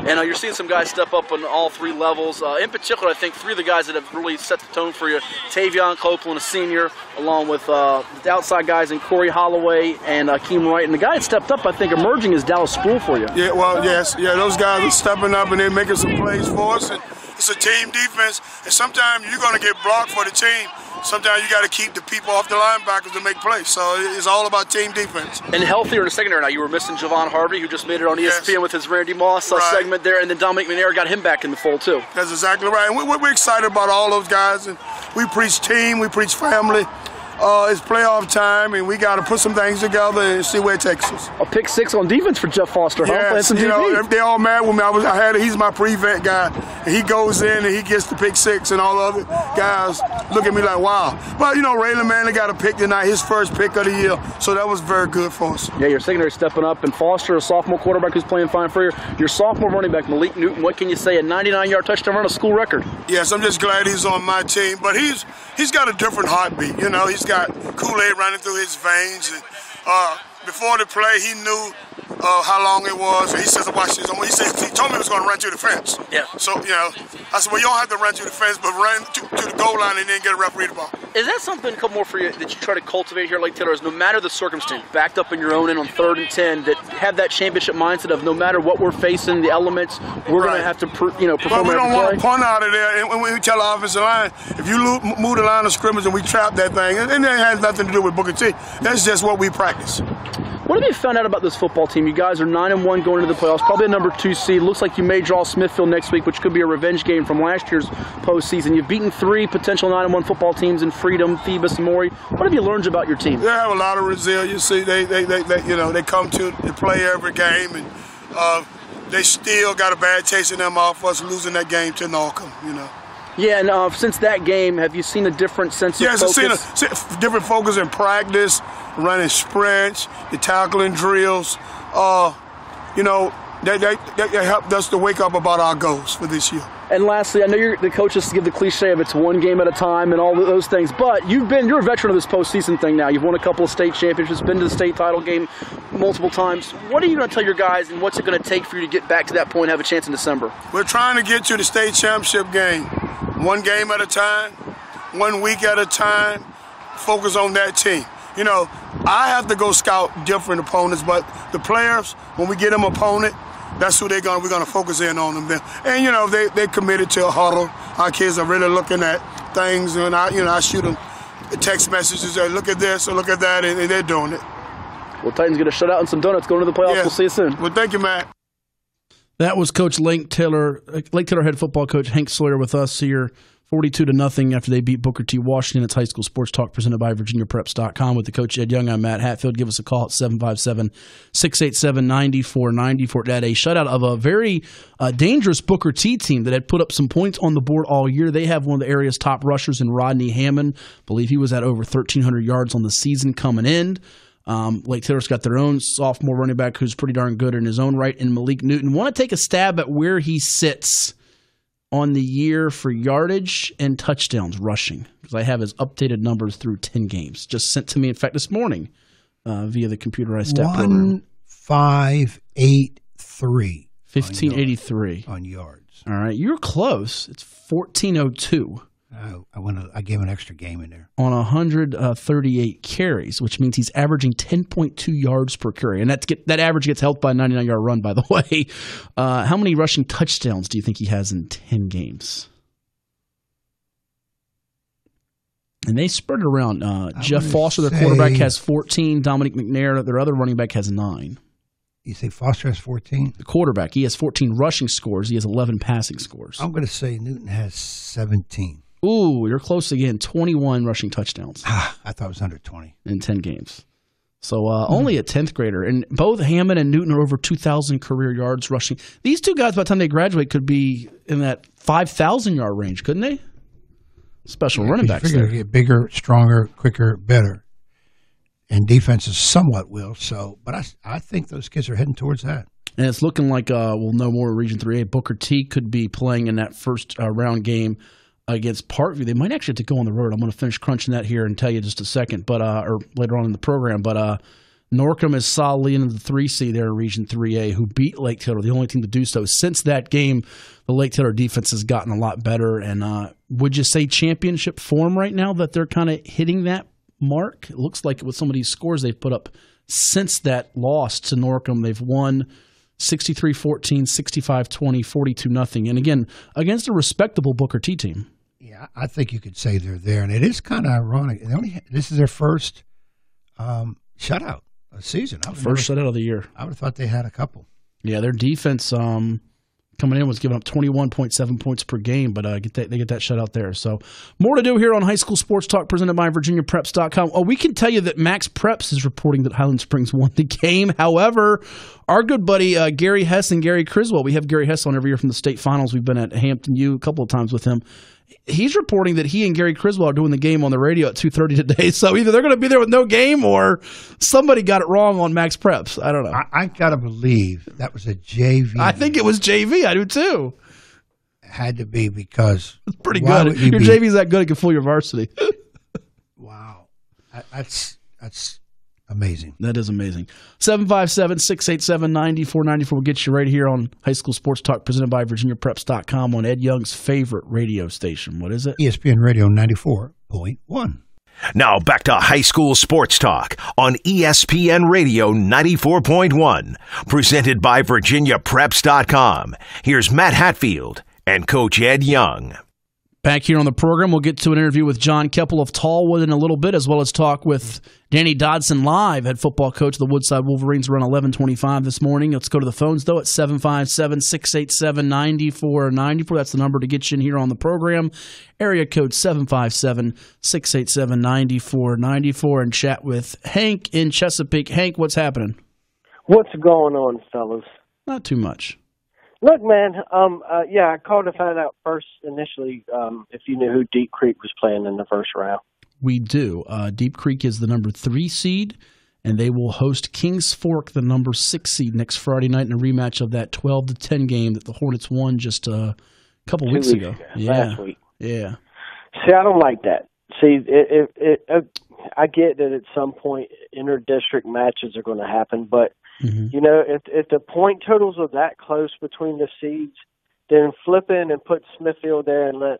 And you're seeing some guys step up on all three levels. In particular, I think three of the guys that have really set the tone for you, Tavion Copeland, a senior, along with the outside guys in Corey Holloway and Keem Wright. And the guy that stepped up, I think, emerging is Dallas Spool for you. Yeah, well, yes. Yeah, those guys are stepping up and they're making some plays for us. And it's a team defense. And sometimes you're going to get blocked for the team. Sometimes you got to keep the people off the linebackers to make plays. So it's all about team defense. And healthier in the secondary now. You were missing Javon Harvey, who just made it on ESPN with his Randy Moss segment there, and then Dominic McNair got him back in the fold too. That's exactly right. And we're excited about all those guys. And we preach team, we preach family. It's playoff time, and we got to put some things together and see where it takes us. A pick 6 on defense for Jeff Foster, huh? Yes, you know, they all mad with me. He's my prevent guy. And he goes in and he gets the pick 6, and all the other guys look at me like, wow. But, you know, Raylan Manley got a pick tonight, his first pick of the year, so that was very good for us. Yeah, your secondary stepping up, and Foster, a sophomore quarterback who's playing fine for you. Your sophomore running back, Malik Newton, what can you say? A 99-yard touchdown run, a school record. Yes, I'm just glad he's on my team, but he's got a different heartbeat. You know, he's got Kool-Aid running through his veins. And before the play, he knew how long it was. And he says, watch this. He told me he was going to run through the fence. Yeah. So, you know, I said, well, you don't have to run through the fence, but run to the goal line and then get a referee the ball. Is that something, a couple more for you, that you try to cultivate here like Taylor, is no matter the circumstance, backed up in your own end on 3rd and 10, that have that championship mindset of no matter what we're facing, the elements, we're going to have to perform every play? But we don't want to punt out of there. And when we tell the offensive line, if you move the line of scrimmage and we trap that thing, and that has nothing to do with Booker T. That's just what we practice. What have you found out about this football team? You guys are 9-1 going into the playoffs, probably a number 2 seed. Looks like you may draw Smithfield next week, which could be a revenge game from last year's postseason. You've beaten 3 potential 9-1 football teams in Freedom, Phoebus, and Maury. What have you learned about your team? They have a lot of resiliency. They they come to play every game, and they still got a bad taste in them off us losing that game to Norcom. You know. Yeah, and since that game, have you seen a different sense of focus? Yes, I've seen a different focus in practice, running sprints, the tackling drills. You know, they helped us to wake up about our goals for this year. And lastly, I know the coaches give the cliche of it's one game at a time and all those things, but you're a veteran of this postseason thing now. You've won a couple of state championships, been to the state title game multiple times. What are you going to tell your guys, and what's it going to take for you to get back to that point and have a chance in December? We're trying to get to the state championship game. One game at a time, 1 week at a time, focus on that team. You know, I have to go scout different opponents, but the players, when we get them opponent, that's who we're gonna focus in on them. And you know, they committed to a huddle. Our kids are really looking at things, and I shoot them text messages that look at this or look at that, and they're doing it. Well, Titans get a shutout and some donuts going to the playoffs. Yeah. We'll see you soon. Well, thank you, Matt. That was Coach Lake Taylor head football coach Hank Sawyer with us here, 42-0 after they beat Booker T. Washington. It's High School Sports Talk presented by VirginiaPreps.com with the coach Ed Young. I'm Matt Hatfield. Give us a call at 757-687-9494. At a shutout of a very dangerous Booker T team that had put up some points on the board all year. They have one of the area's top rushers in Rodney Hammond. I believe he was at over 1,300 yards on the season coming in. Lake Taylor's got their own sophomore running back who's pretty darn good in his own right, and Malik Newton. Want to take a stab at where he sits on the year for yardage and touchdowns rushing, because I have his updated numbers through 10 games just sent to me, in fact, this morning via the computerized stat program. 1583. 1583 on yards. All right, you're close. It's 1402. I gave an extra game in there. On 138 carries, which means he's averaging 10.2 yards per carry. And that average gets helped by a 99-yard run, by the way. How many rushing touchdowns do you think he has in 10 games? And they spread it around. Jeff Foster, their quarterback, has 14. Dominic McNair, their other running back, has 9. You say Foster has 14? The quarterback. He has 14 rushing scores. He has 11 passing scores. I'm going to say Newton has 17. Ooh, you're close again. 21 rushing touchdowns. I thought it was under 20. In 10 games. So only a 10th grader. And both Hammond and Newton are over 2,000 career yards rushing. These two guys, by the time they graduate, could be in that 5,000-yard range, couldn't they? Special running backs there. Get bigger, stronger, quicker, better. And defenses somewhat will. So, but I think those kids are heading towards that. And it's looking like we'll know more Region 3A. Booker T could be playing in that first round game against Parkview. They might actually have to go on the road. I'm going to finish crunching that here and tell you just a second, but or later on in the program. But Norcom is solidly into the 3 seed there in Region 3A, who beat Lake Taylor, the only team to do so. Since that game, the Lake Taylor defense has gotten a lot better. And would you say championship form right now that they're kind of hitting that mark? It looks like with some of these scores they've put up since that loss to Norcom, they've won 63-14, 65-20, 42-0. And again, against a respectable Booker T team. Yeah, I think you could say they're there. And it is kind of ironic. This is their first shutout of the season. First shutout of the year. I would have thought they had a couple. Yeah, their defense coming in was giving up 21.7 points per game, but they get that shutout there. So more to do here on High School Sports Talk presented by VirginiaPreps.com. Oh, we can tell you that Max Preps is reporting that Highland Springs won the game. However, our good buddy Gary Hess and Gary Criswell, we have Gary Hess on every year from the state finals. We've been at Hampton U a couple of times with him. He's reporting that he and Gary Criswell are doing the game on the radio at 2:30 today. So either they're going to be there with no game or somebody got it wrong on Max Preps. I don't know. I got to believe that was a JV. I think it was JV. I do too. It had to be because it's pretty good. Your JV's that good it can fool your varsity. Wow. That's amazing. That is amazing. 757-687-9494 will get you right here on High School Sports Talk presented by VirginiaPreps.com on Ed Young's favorite radio station. What is it? ESPN Radio 94.1. Now back to High School Sports Talk on ESPN Radio 94.1. Presented by VirginiaPreps.com. Here's Matt Hatfield and Coach Ed Young. Back here on the program, we'll get to an interview with John Kepple of Tallwood in a little bit, as well as talk with Danny Dodson live, head football coach of the Woodside Wolverines, around 11:25 this morning. Let's go to the phones, though, at 757-687-9494. That's the number to get you in here on the program. Area code 757-687-9494, and chat with Hank in Chesapeake. Hank, what's happening? What's going on, fellas? Not too much. Look, man, I called to find out first initially if you knew who Deep Creek was playing in the first round. We do. Deep Creek is the number 3 seed, and they will host Kings Fork, the number 6 seed, next Friday night in a rematch of that 12-10 game that the Hornets won just a couple weeks ago. Last week. Yeah. See, I don't like that. See, I get that at some point inter-district matches are going to happen, but you know, if the point totals are that close between the seeds, then flip in and put Smithfield there and let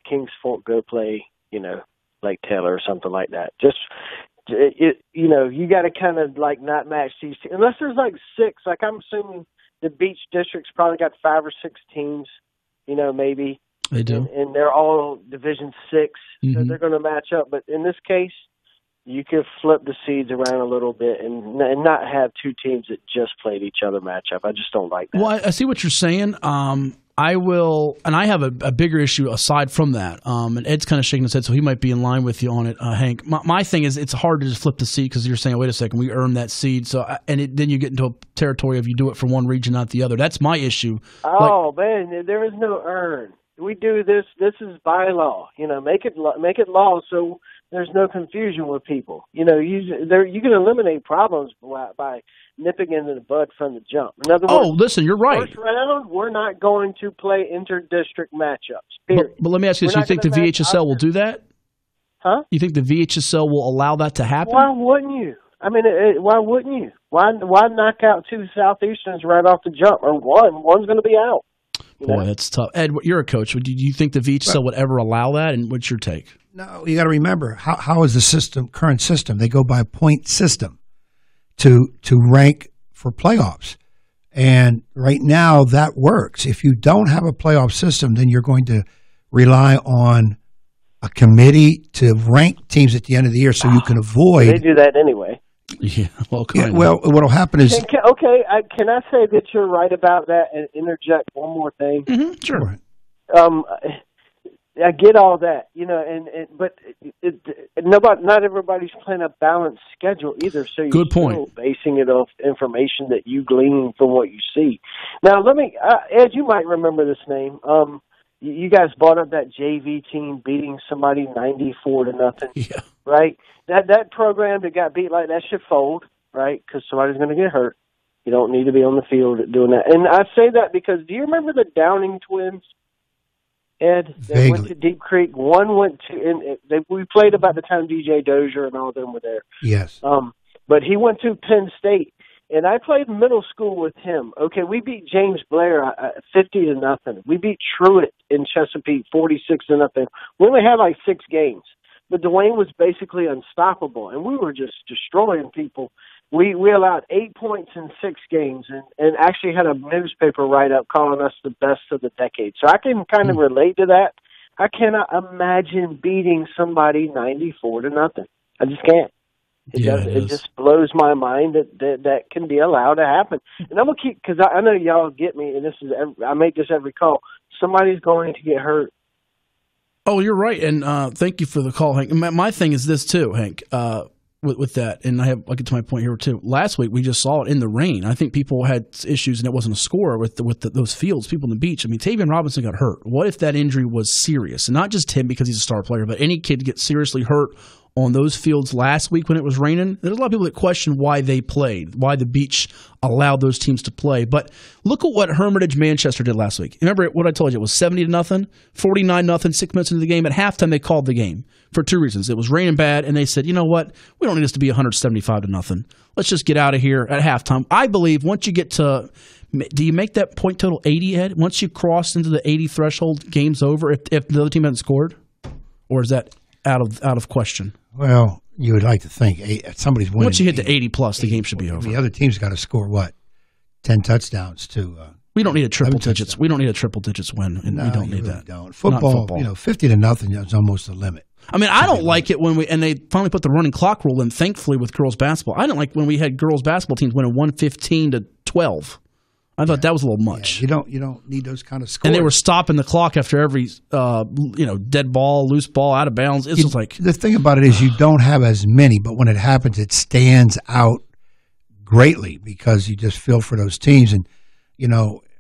Kings Fork go play, you know, Lake Taylor or something like that. Just, you know, you got to kind of like not match these teams. Unless there's like 6, like I'm assuming the Beach District's probably got 5 or 6 teams, you know, maybe. They do. And they're all Division 6, so they're going to match up. But in this case, you could flip the seeds around a little bit and not have 2 teams that just played each other match up. I just don't like that. Well, I see what you're saying. I will, and I have a bigger issue aside from that. And Ed's kind of shaking his head, so he might be in line with you on it, Hank. My thing is, it's hard to just flip the seed because you're saying, wait a second, we earned that seed. So, then you get into a territory of you do it for one region, not the other. That's my issue. Oh, man, there is no earn. We do this. This is by law. You know, make it law so there's no confusion with people. You know, you can eliminate problems by nipping into the bud from the jump. In other words, listen, you're right. First round, we're not going to play inter-district matchups, period. But let me ask you this. You think the VHSL will do that? Huh? You think the VHSL will allow that to happen? Why wouldn't you? I mean, why wouldn't you? Why knock out 2 Southeasterns right off the jump? Or one's going to be out. Boy, that's tough. Ed, you're a coach. Do you think the VHSL would ever allow that? And what's your take? No, you got to remember, how is the current system? They go by a point system to rank for playoffs. And right now that works. If you don't have a playoff system, then you're going to rely on a committee to rank teams at the end of the year so you can avoid. They do that anyway. Yeah, well, what'll happen is... Can I say that you're right about that and interject one more thing? Mm-hmm, sure. I get all that, but not everybody's playing a balanced schedule either. So you're still basing it off information that you glean from what you see. Now, Ed, you might remember this name. You guys brought up that JV team beating somebody 94-0, yeah. Right? That program that got beat like that should fold, right? Because somebody's going to get hurt. You don't need to be on the field doing that. And I say that because do you remember the Downing twins? Ed, they went to Deep Creek. One went to, we played about the time DJ Dozier and all of them were there. Yes. But he went to Penn State, and I played middle school with him. Okay, we beat James Blair 50-0. We beat Truett in Chesapeake 46-0. We only had like 6 games, but Dwayne was basically unstoppable, and we were just destroying people. We allowed 8 points in 6 games and actually had a newspaper write-up calling us the best of the decade. So I can kind of relate to that. I cannot imagine beating somebody 94-0. I just can't. It just blows my mind that can be allowed to happen. And I'm going to keep, because I know y'all get me, and I make this every call. Somebody's going to get hurt. Oh, you're right. And thank you for the call, Hank. My thing is this, too, Hank. With that, and I'll get to my point here too. Last week we just saw it in the rain. I think people had issues, and it wasn't a score with those fields, people on the beach. I mean, Tavion Robinson got hurt. What if that injury was serious? And not just him because he's a star player, but any kid gets seriously hurt on those fields last week when it was raining. There's a lot of people that question why they played, why the beach allowed those teams to play. But look at what Hermitage Manchester did last week. Remember what I told you? It was 70-0, 49-0, 6 minutes into the game. At halftime, they called the game for 2 reasons. It was raining bad, and they said, you know what? We don't need this to be 175-0. Let's just get out of here at halftime. I believe once you get to – do you make that point total 80, Ed? Once you cross into the 80 threshold, game's over if the other team hasn't scored? Or is that out of question? Well, you would like to think somebody's winning. Once you hit the 80-plus, the game should be over. The other team's got to score, 10 touchdowns to we don't need a triple digits. We don't need a triple digits win, and we don't need that. Don't. Football, 50-0 is almost the limit. I mean, I don't like it when they finally put the running clock rule in, thankfully, with girls basketball. I didn't like when we had girls basketball teams winning 115-12. I thought that was a little much. Yeah, you don't need those kind of scores. And they were stopping the clock after every dead ball, loose ball, out of bounds. It's just like the thing about it is you don't have as many, but when it happens, it stands out greatly because you just feel for those teams. And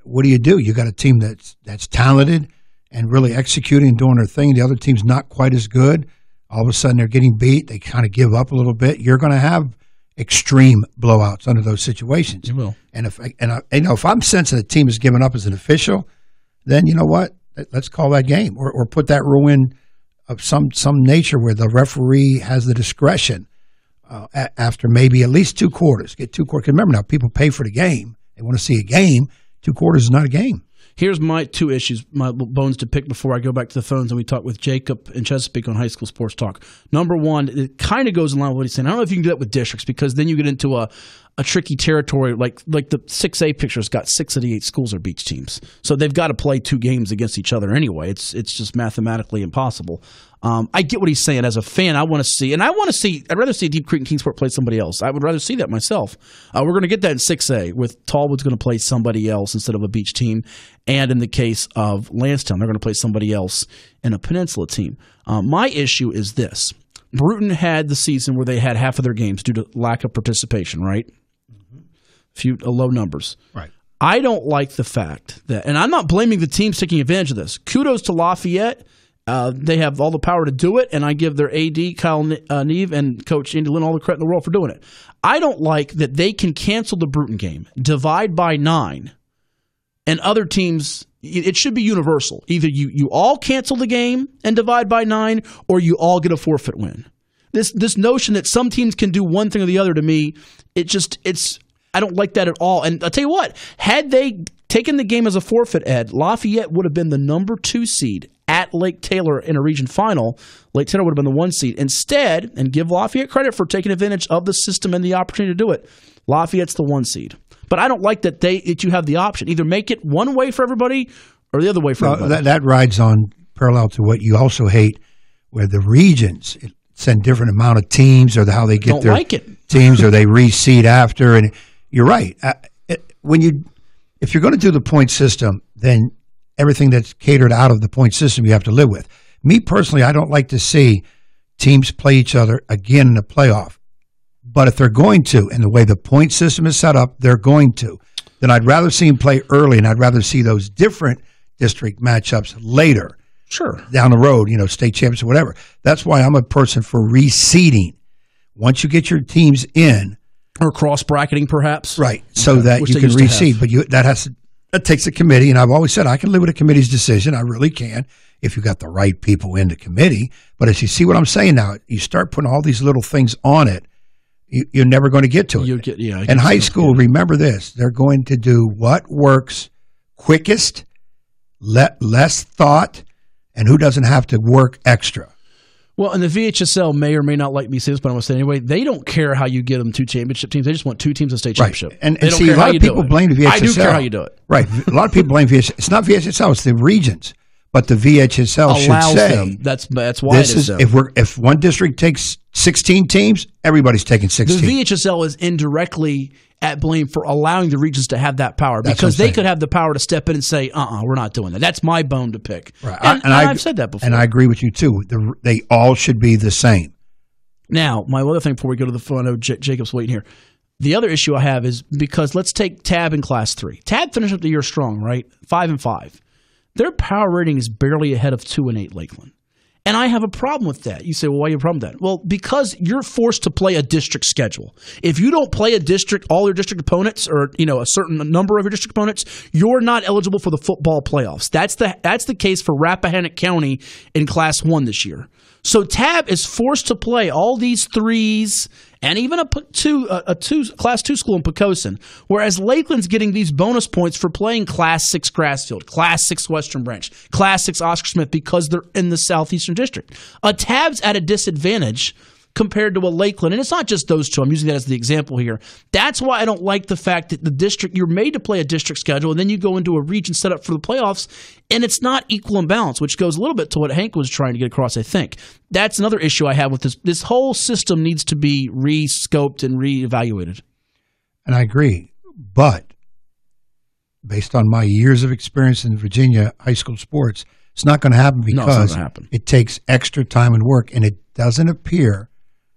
what do? You got a team that's talented and really executing and doing their thing. The other team's not quite as good. All of a sudden, they're getting beat. They kind of give up a little bit. You're going to have extreme blowouts under those situations. You will. And if I'm sensing a team is giving up as an official, then you know what? Let's call that game or put that rule in of some nature where the referee has the discretion after maybe at least 2 quarters. Get 2 quarters. Remember now, people pay for the game. They want to see a game. 2 quarters is not a game. Here's my 2 issues, my bones to pick before I go back to the phones and we talk with Jacob and Chesapeake on High School Sports Talk. Number 1, it kind of goes along with what he's saying. I don't know if you can do that with districts because then you get into a tricky territory like the 6A picture's got 6 of the 8 schools are beach teams. So they've got to play 2 games against each other anyway. It's just mathematically impossible. I get what he's saying. As a fan, I'd rather see Deep Creek and Kingsport play somebody else. I would rather see that myself. We're going to get that in 6A with Tallwood's going to play somebody else instead of a beach team. And in the case of Landstown, they're going to play somebody else in a peninsula team. My issue is this. Bruton had the season where they had half of their games due to lack of participation, right? Low numbers. Right. I don't like the fact that, and I'm not blaming the teams taking advantage of this. Kudos to Lafayette. They have all the power to do it, and I give their AD, Kyle Neve, and Coach Andy Lynn all the credit in the world for doing it. I don't like that they can cancel the Bruton game, divide by 9, and other teams, it should be universal. Either you all cancel the game and divide by 9, or you all get a forfeit win. This notion that some teams can do one thing or the other, to me, I don't like that at all. And I'll tell you what, had they taken the game as a forfeit, Ed, Lafayette would have been the number 2 seed at Lake Taylor in a region final. Lake Taylor would have been the 1 seed. Instead, and give Lafayette credit for taking advantage of the system and the opportunity to do it, Lafayette's the 1 seed. But I don't like that you have the option. Either make it one way for everybody or the other way for everybody. That rides on parallel to what you also hate, where the regions send different amount of teams or how they get don't like it. teams or they reseed after. And you're right. If you're going to do the point system, then everything that's catered out of the point system you have to live with. Me personally, I don't like to see teams play each other again in the playoff. But if they're going to, and the way the point system is set up, they're going to, then I'd rather see them play early, and I'd rather see those different district matchups later. Sure. Down the road, state champions or whatever. That's why I'm a person for reseeding. Once you get your teams in. Or cross-bracketing, perhaps. Right, so that you can reseed. But that takes a committee, and I've always said I can live with a committee's decision. I really can, if you got the right people in the committee. But as you see what I'm saying now, you start putting all these little things on it, you're never going to get to it. In high school, remember this. They're going to do what works quickest, less thought, and who doesn't have to work extra. Well, and the VHSL may or may not like me saying this, but I'm going to say anyway, they don't care how you get them 2 championship teams. They just want 2 teams in state championship. Right. And see, a lot of people blame the VHSL. I do care how you do it. Right. A lot of people blame VHSL. It's not VHSL, it's the regions. But the VHSL should say them. That's why it is so. If one district takes 16 teams, everybody's taking 16. The VHSL is indirectly at blame for allowing the regions to have that power because they could have the power to step in and say, we're not doing that. That's my bone to pick. Right. And I've said that before. And I agree with you, too. They all should be the same. Now, my other thing before we go to the phone, I know Jacob's waiting here. The other issue I have is because let's take TAB in Class 3. TAB finished up the year strong, right? 5-5. Their power rating is barely ahead of 2-8 Lakeland. And I have a problem with that. You say, well, why do you have a problem with that? Well, because you're forced to play a district schedule. If you don't play all your district opponents or, a certain number of your district opponents, you're not eligible for the football playoffs. That's the case for Rappahannock County in Class 1 this year. So TAB is forced to play all these 3s and even a Class 2 school in Poquoson, whereas Lakeland's getting these bonus points for playing Class 6 Grassfield, Class 6 Western Branch, Class 6 Oscar Smith because they're in the Southeastern District. A TAB's at a disadvantage compared to a Lakeland. And it's not just those two. I'm using that as the example here. That's why I don't like the fact that the district, you're made to play a district schedule, and then you go into a region set up for the playoffs, and it's not equal and balanced, which goes a little bit to what Hank was trying to get across, I think. That's another issue I have with this. This whole system needs to be re-scoped and re-evaluated. And I agree. But based on my years of experience in Virginia high school sports, it's not going to happen because it takes extra time and work, and it doesn't appear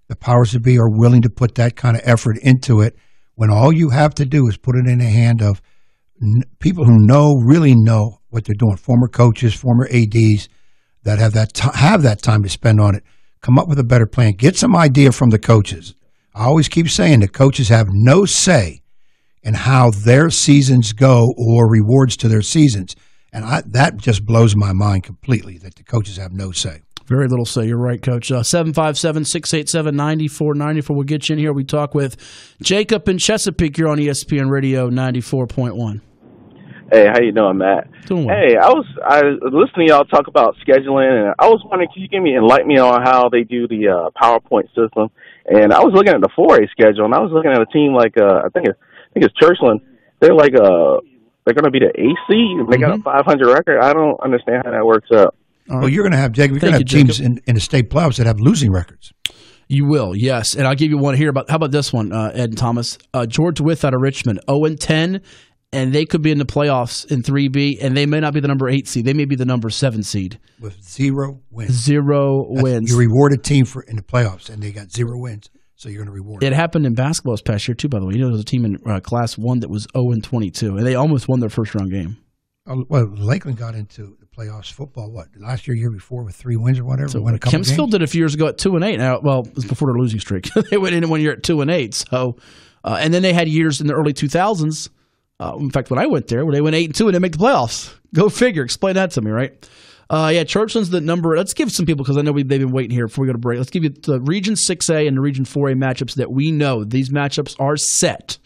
the powers that be are willing to put that kind of effort into it when all you have to do is put it in the hand of people who really know what they're doing, former coaches, former ADs that have that time to spend on it. Come up with a better plan. Get some idea from the coaches. I always keep saying that coaches have no say in how their seasons go or rewards to their seasons. And that just blows my mind completely that the coaches have no say. Very little say. You're right, Coach. 757-687-9494. We'll get you in here. We talk with Jacob in Chesapeake. You're on ESPN Radio 94.1. Hey, how you doing, Matt? Doing well. Hey, I was listening to y'all talk about scheduling, and I was wondering, can you enlighten me on how they do the PowerPoint system? And I was looking at the 4A schedule, and I was looking at a team like I think it's Churchland. They're like they're going to be the AC. They got a 500 record. I don't understand how that works out. Well, you're going to have, Jacob, teams in the state playoffs that have losing records. You will, yes. And I'll give you one here. How about this one, Ed and Thomas? George Wythe out of Richmond, 0-10, and they could be in the playoffs in 3B, and they may not be the number 8 seed. They may be the number 7 seed. With 0 wins. 0 wins. You reward a team in the playoffs, and they got 0 wins, so you're going to reward them. It happened in basketball this past year, too, by the way. There was a team in Class 1 that was 0-22, and they almost won their first-round game. Well, Lakeland got into the playoffs football, last year before with 3 wins or whatever? So won a couple Kempsfield games? did a few years ago at 2-8. Now, well, it was before their losing streak. They went in 1 year at 2-8. So, and then they had years in the early 2000s. In fact, when I went there, when they went 8-2 and didn't make the playoffs. Go figure. Explain that to me, right? Churchland's the number. Let's give some people, because I know they've been waiting here before we go to break. Let's give you the Region 6A and the Region 4A matchups that we know. These matchups are set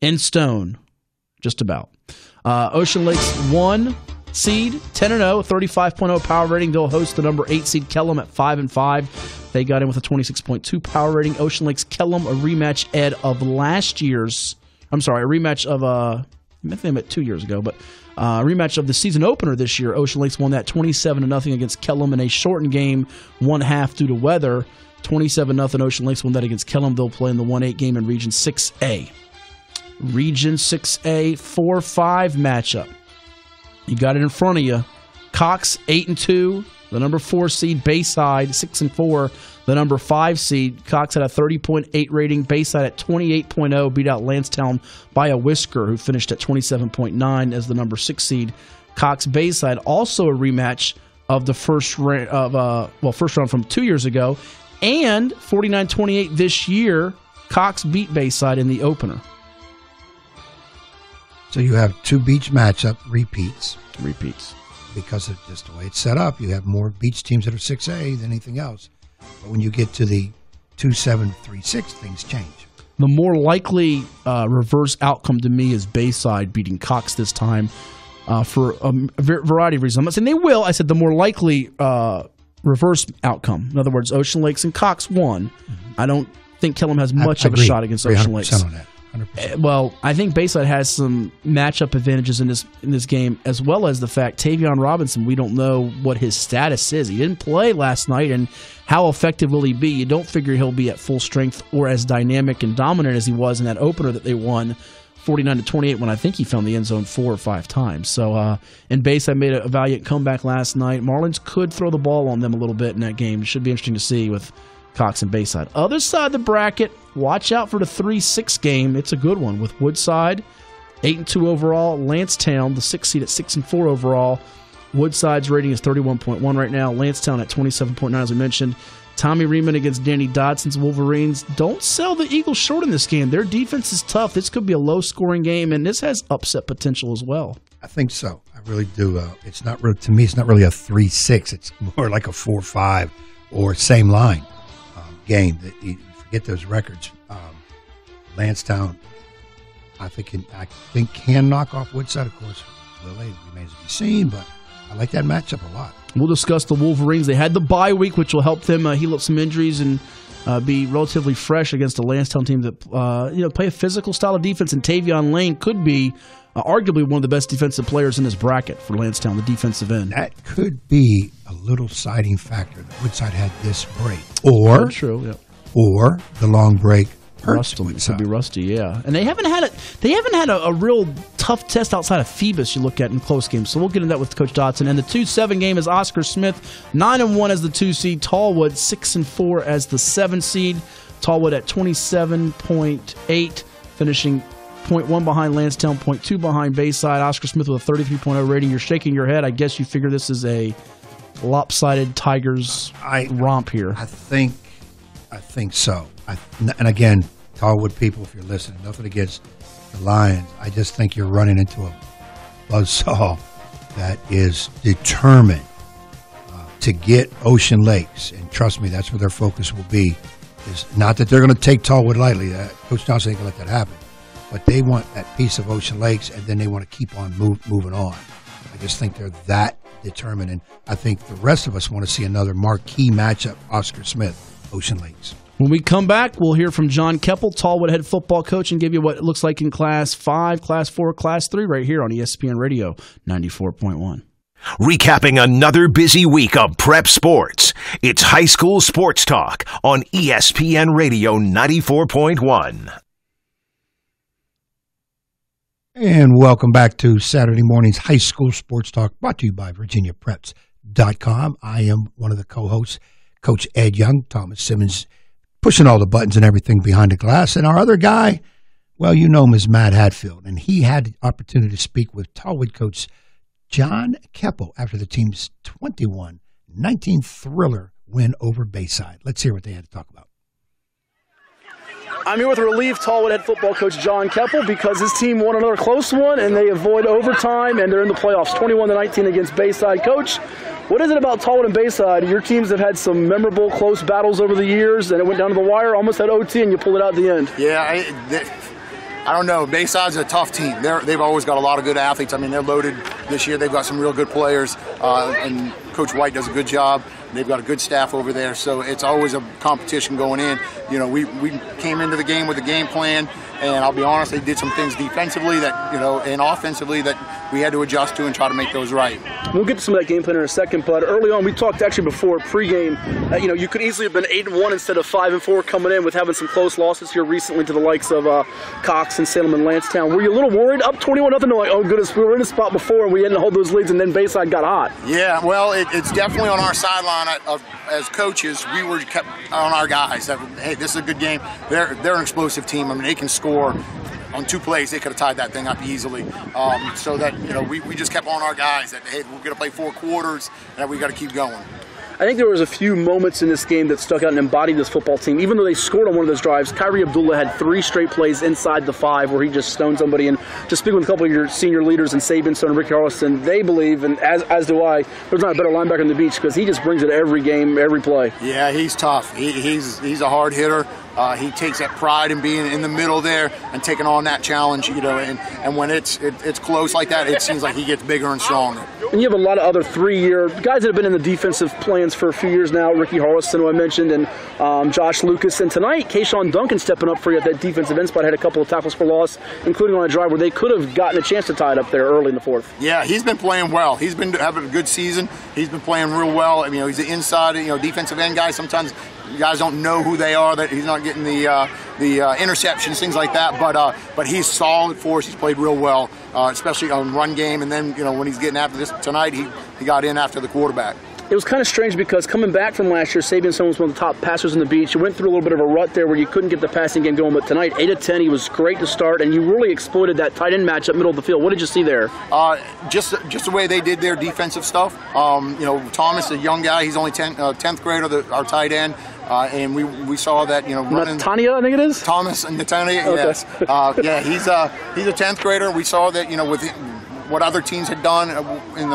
in stone, just about. Ocean Lake's 1 seed, 10-0, 35.0 power rating. They'll host the number 8 seed Kellum at 5-5. They got in with a 26.2 power rating. Ocean Lake's Kellum, a rematch, Ed, of last year's. I'm sorry, a rematch of I think they met 2 years ago, but a rematch of the season opener this year. Ocean Lakes won that 27-0 against Kellum in a shortened game, 1/2 due to weather. 27-0 Ocean Lakes won that against Kellum. They'll play in the 1-8 game in Region 6A. Region 6A 4-5 matchup. You got it in front of you. Cox 8-2, the number 4 seed. Bayside 6-4, the number 5 seed. Cox had a 30.8 rating. Bayside at 28.0 beat out Landstown by a whisker, who finished at 27.9 as the number 6 seed. Cox Bayside, also a rematch of the first round from 2 years ago, and 49-28 this year. Cox beat Bayside in the opener. So you have 2 beach matchup repeats. Because of just the way it's set up. You have more beach teams that are 6A than anything else. But when you get to the 2-7-3-6, things change. The more likely reverse outcome to me is Bayside beating Cox this time for a variety of reasons. I'm not saying they will. I said the more likely reverse outcome. In other words, Ocean Lakes and Cox won. Mm-hmm. I don't think Kellum has much of a shot against Ocean Lakes. On that. 100%. Well, I think Bayside has some matchup advantages in this game, as well as the fact Tavion Robinson, we don't know what his status is. He didn't play last night, and how effective will he be? You don't figure he'll be at full strength or as dynamic and dominant as he was in that opener that they won 49-28, when I think he found the end zone 4 or 5 times. So, and Bayside made a valiant comeback last night. Marlins could throw the ball on them a little bit in that game. It should be interesting to see with Cox and Bayside. Other side of the bracket, watch out for the 3-6 game. It's a good one with Woodside, 8-2 overall. Landstown, the 6th seed at 6-4 overall. Woodside's rating is 31.1 right now. Landstown at 27.9, as we mentioned. Tommy Riemann against Danny Dodson's Wolverines. Don't sell the Eagles short in this game. Their defense is tough. This could be a low-scoring game, and this has upset potential as well. I think so. I really do. It's not really, to me, it's not really a 3-6. It's more like a 4-5 or same line game. That you forget those records. Landstown, I think can knock off Woodside. Of course, will they? Remains to be seen, but I like that matchup a lot. We'll discuss the Wolverines. They had the bye week, which will help them heal up some injuries and be relatively fresh against a Landstown team that play a physical style of defense. And Tavion Lane could be arguably one of the best defensive players in this bracket for Landstown, the defensive end. That could be a little siding factor that Woodside had this break, or true, yeah. Or the long break. Rusty. It could be rusty, yeah. And they haven't had a real tough test outside of Phoebus you look at in close games. So we'll get into that with Coach Dodson. And the 2-7 game is Oscar Smith, 9-1 as the 2 seed. Tallwood 6-4 as the 7 seed. Tallwood at 27.8, finishing 0.1 behind Landstown, 0.2 behind Bayside. Oscar Smith with a 33.0 rating. You're shaking your head. I guess you figure this is a lopsided Tigers romp here. I think so. And again, Tallwood people, if you're listening, nothing against the Lions. I just think you're running into a buzzsaw that is determined to get Ocean Lakes. And trust me, that's where their focus will be. Is not that they're going to take Tallwood lightly. Coach Johnson ain't going to let that happen. But they want that piece of Ocean Lakes, and then they want to keep on moving on. I just think they're that determined. And I think the rest of us want to see another marquee matchup, Oscar Smith, Ocean Lakes. When we come back, we'll hear from John Kepple, Tallwood head football coach, and give you what it looks like in Class 5, Class 4, Class 3 right here on ESPN Radio 94.1. Recapping another busy week of prep sports, it's High School Sports Talk on ESPN Radio 94.1. And welcome back to Saturday morning's High School Sports Talk, brought to you by VirginiaPreps.com. I am one of the co-hosts, Coach Ed Young, Thomas Simmons, pushing all the buttons and everything behind the glass. And our other guy, well, you know him as Matt Hatfield. And he had the opportunity to speak with Tallwood coach John Kepple after the team's 21-19 thriller win over Bayside. Let's hear what they had to talk about. I'm here with relieved Tallwood head football coach John Kepple because his team won another close one and they avoid overtime and they're in the playoffs 21-19 against Bayside. Coach, what is it about Tallwood and Bayside? Your teams have had some memorable close battles over the years and it went down to the wire, almost had OT, and you pulled it out at the end. Yeah, I don't know. Bayside's a tough team. They've always got a lot of good athletes. I mean, they're loaded this year. They've got some real good players, and Coach White does a good job. They've got a good staff over there, so it's always a competition going in. You know, we came into the game with a game plan, and I'll be honest, they did some things defensively that, you know, and offensively that we had to adjust to and try to make those right. We'll get to some of that game plan in a second, but early on we talked actually before pregame. You know, you could easily have been 8-1 instead of 5-4 coming in with having some close losses here recently to the likes of Cox and Salem and Landstown. Were you a little worried up 21-0? Like, oh goodness, we were in a spot before and we hadn't hold those leads, and then Bayside got hot. Yeah, well, it's definitely on our sideline as coaches. We were kept on our guys that, hey, this is a good game. They're an explosive team. I mean, they can score. On 2 plays, they could have tied that thing up easily. So that, you know, we just kept on our guys that, hey, we're going to play 4 quarters, and we got to keep going. I think there was a few moments in this game that stuck out and embodied this football team. Even though they scored on one of those drives, Kyrie Abdullah had 3 straight plays inside the 5 where he just stoned somebody. And just speaking with a couple of your senior leaders in Saban, Stone, and Ricky Harlison, they believe, and as do I, there's not a better linebacker on the beach because he just brings it every game, every play. Yeah, he's tough. He's a hard hitter. He takes that pride in being in the middle there and taking on that challenge, you know, and when it's close like that, it seems like he gets bigger and stronger. And you have a lot of other 3-year guys that have been in the defensive plans for a few years now. Ricky Harlison, who I mentioned, and Josh Lucas. And tonight, Kayshawn Duncan stepping up for you at that defensive end spot, had a couple of tackles for loss, including on a drive where they could have gotten a chance to tie it up there early in the 4th. Yeah, he's been playing well. He's been having a good season. He's been playing real well. I mean, you know, he's an inside, you know, defensive end guy. Sometimes you guys don't know who they are, that he's not getting the interceptions, things like that. But he's solid for us. He's played real well, especially on run game. And then, you know, when he's getting after this tonight, he got in after the quarterback. It was kind of strange because coming back from last year, Sabian Stone was one of the top passers on the beach. You went through a little bit of a rut there where you couldn't get the passing game going, but tonight, 8 of 10, he was great to start, and you really exploited that tight end matchup middle of the field. What did you see there? Just the way they did their defensive stuff. You know, Thomas, a young guy, he's only 10th grader, our tight end. And we saw that, you know, running. Natania, I think it is? Thomas and Natania, okay. Yes. Yeah, he's a 10th grader. We saw that, you know, with what other teams had done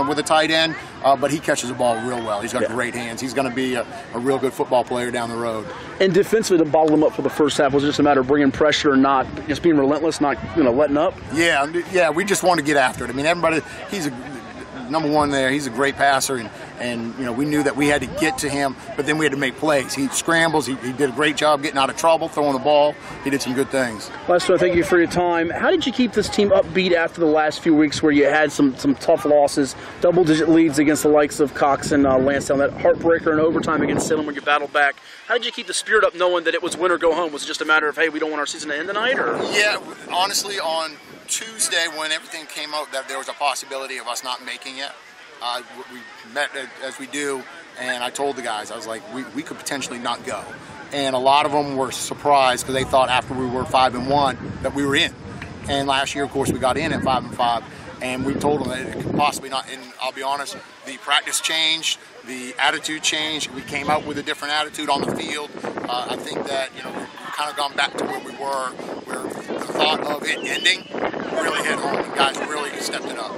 with a tight end, but he catches the ball real well. He's got great hands. He's going to be a real good football player down the road. And defensively, to bottle him up for the first half was just a matter of bringing pressure and not just being relentless, not, you know, letting up. Yeah, we just want to get after it. I mean, everybody, he's number one there. He's a great passer, and you know, we knew that we had to get to him, but then we had to make plays. He scrambles. He did a great job getting out of trouble, throwing the ball. He did some good things. Lester, thank you for your time. How did you keep this team upbeat after the last few weeks where you had some tough losses, double-digit leads against the likes of Cox and Landstown, that heartbreaker in overtime against Salem when you battled back? How did you keep the spirit up knowing that it was win or go home? Was it just a matter of, hey, we don't want our season to end tonight? Or? Yeah, honestly, on Tuesday when everything came out that there was a possibility of us not making it, we met as we do, and I told the guys, I was like, we could potentially not go. And a lot of them were surprised because they thought after we were 5-1 that we were in. And last year, of course, we got in at 5-5, and we told them that it could possibly not. And I'll be honest, the practice changed, the attitude changed. We came out with a different attitude on the field. I think that, you know, we've kind of gone back to where we were, where the thought of it ending really hit home. The guys really stepped it up.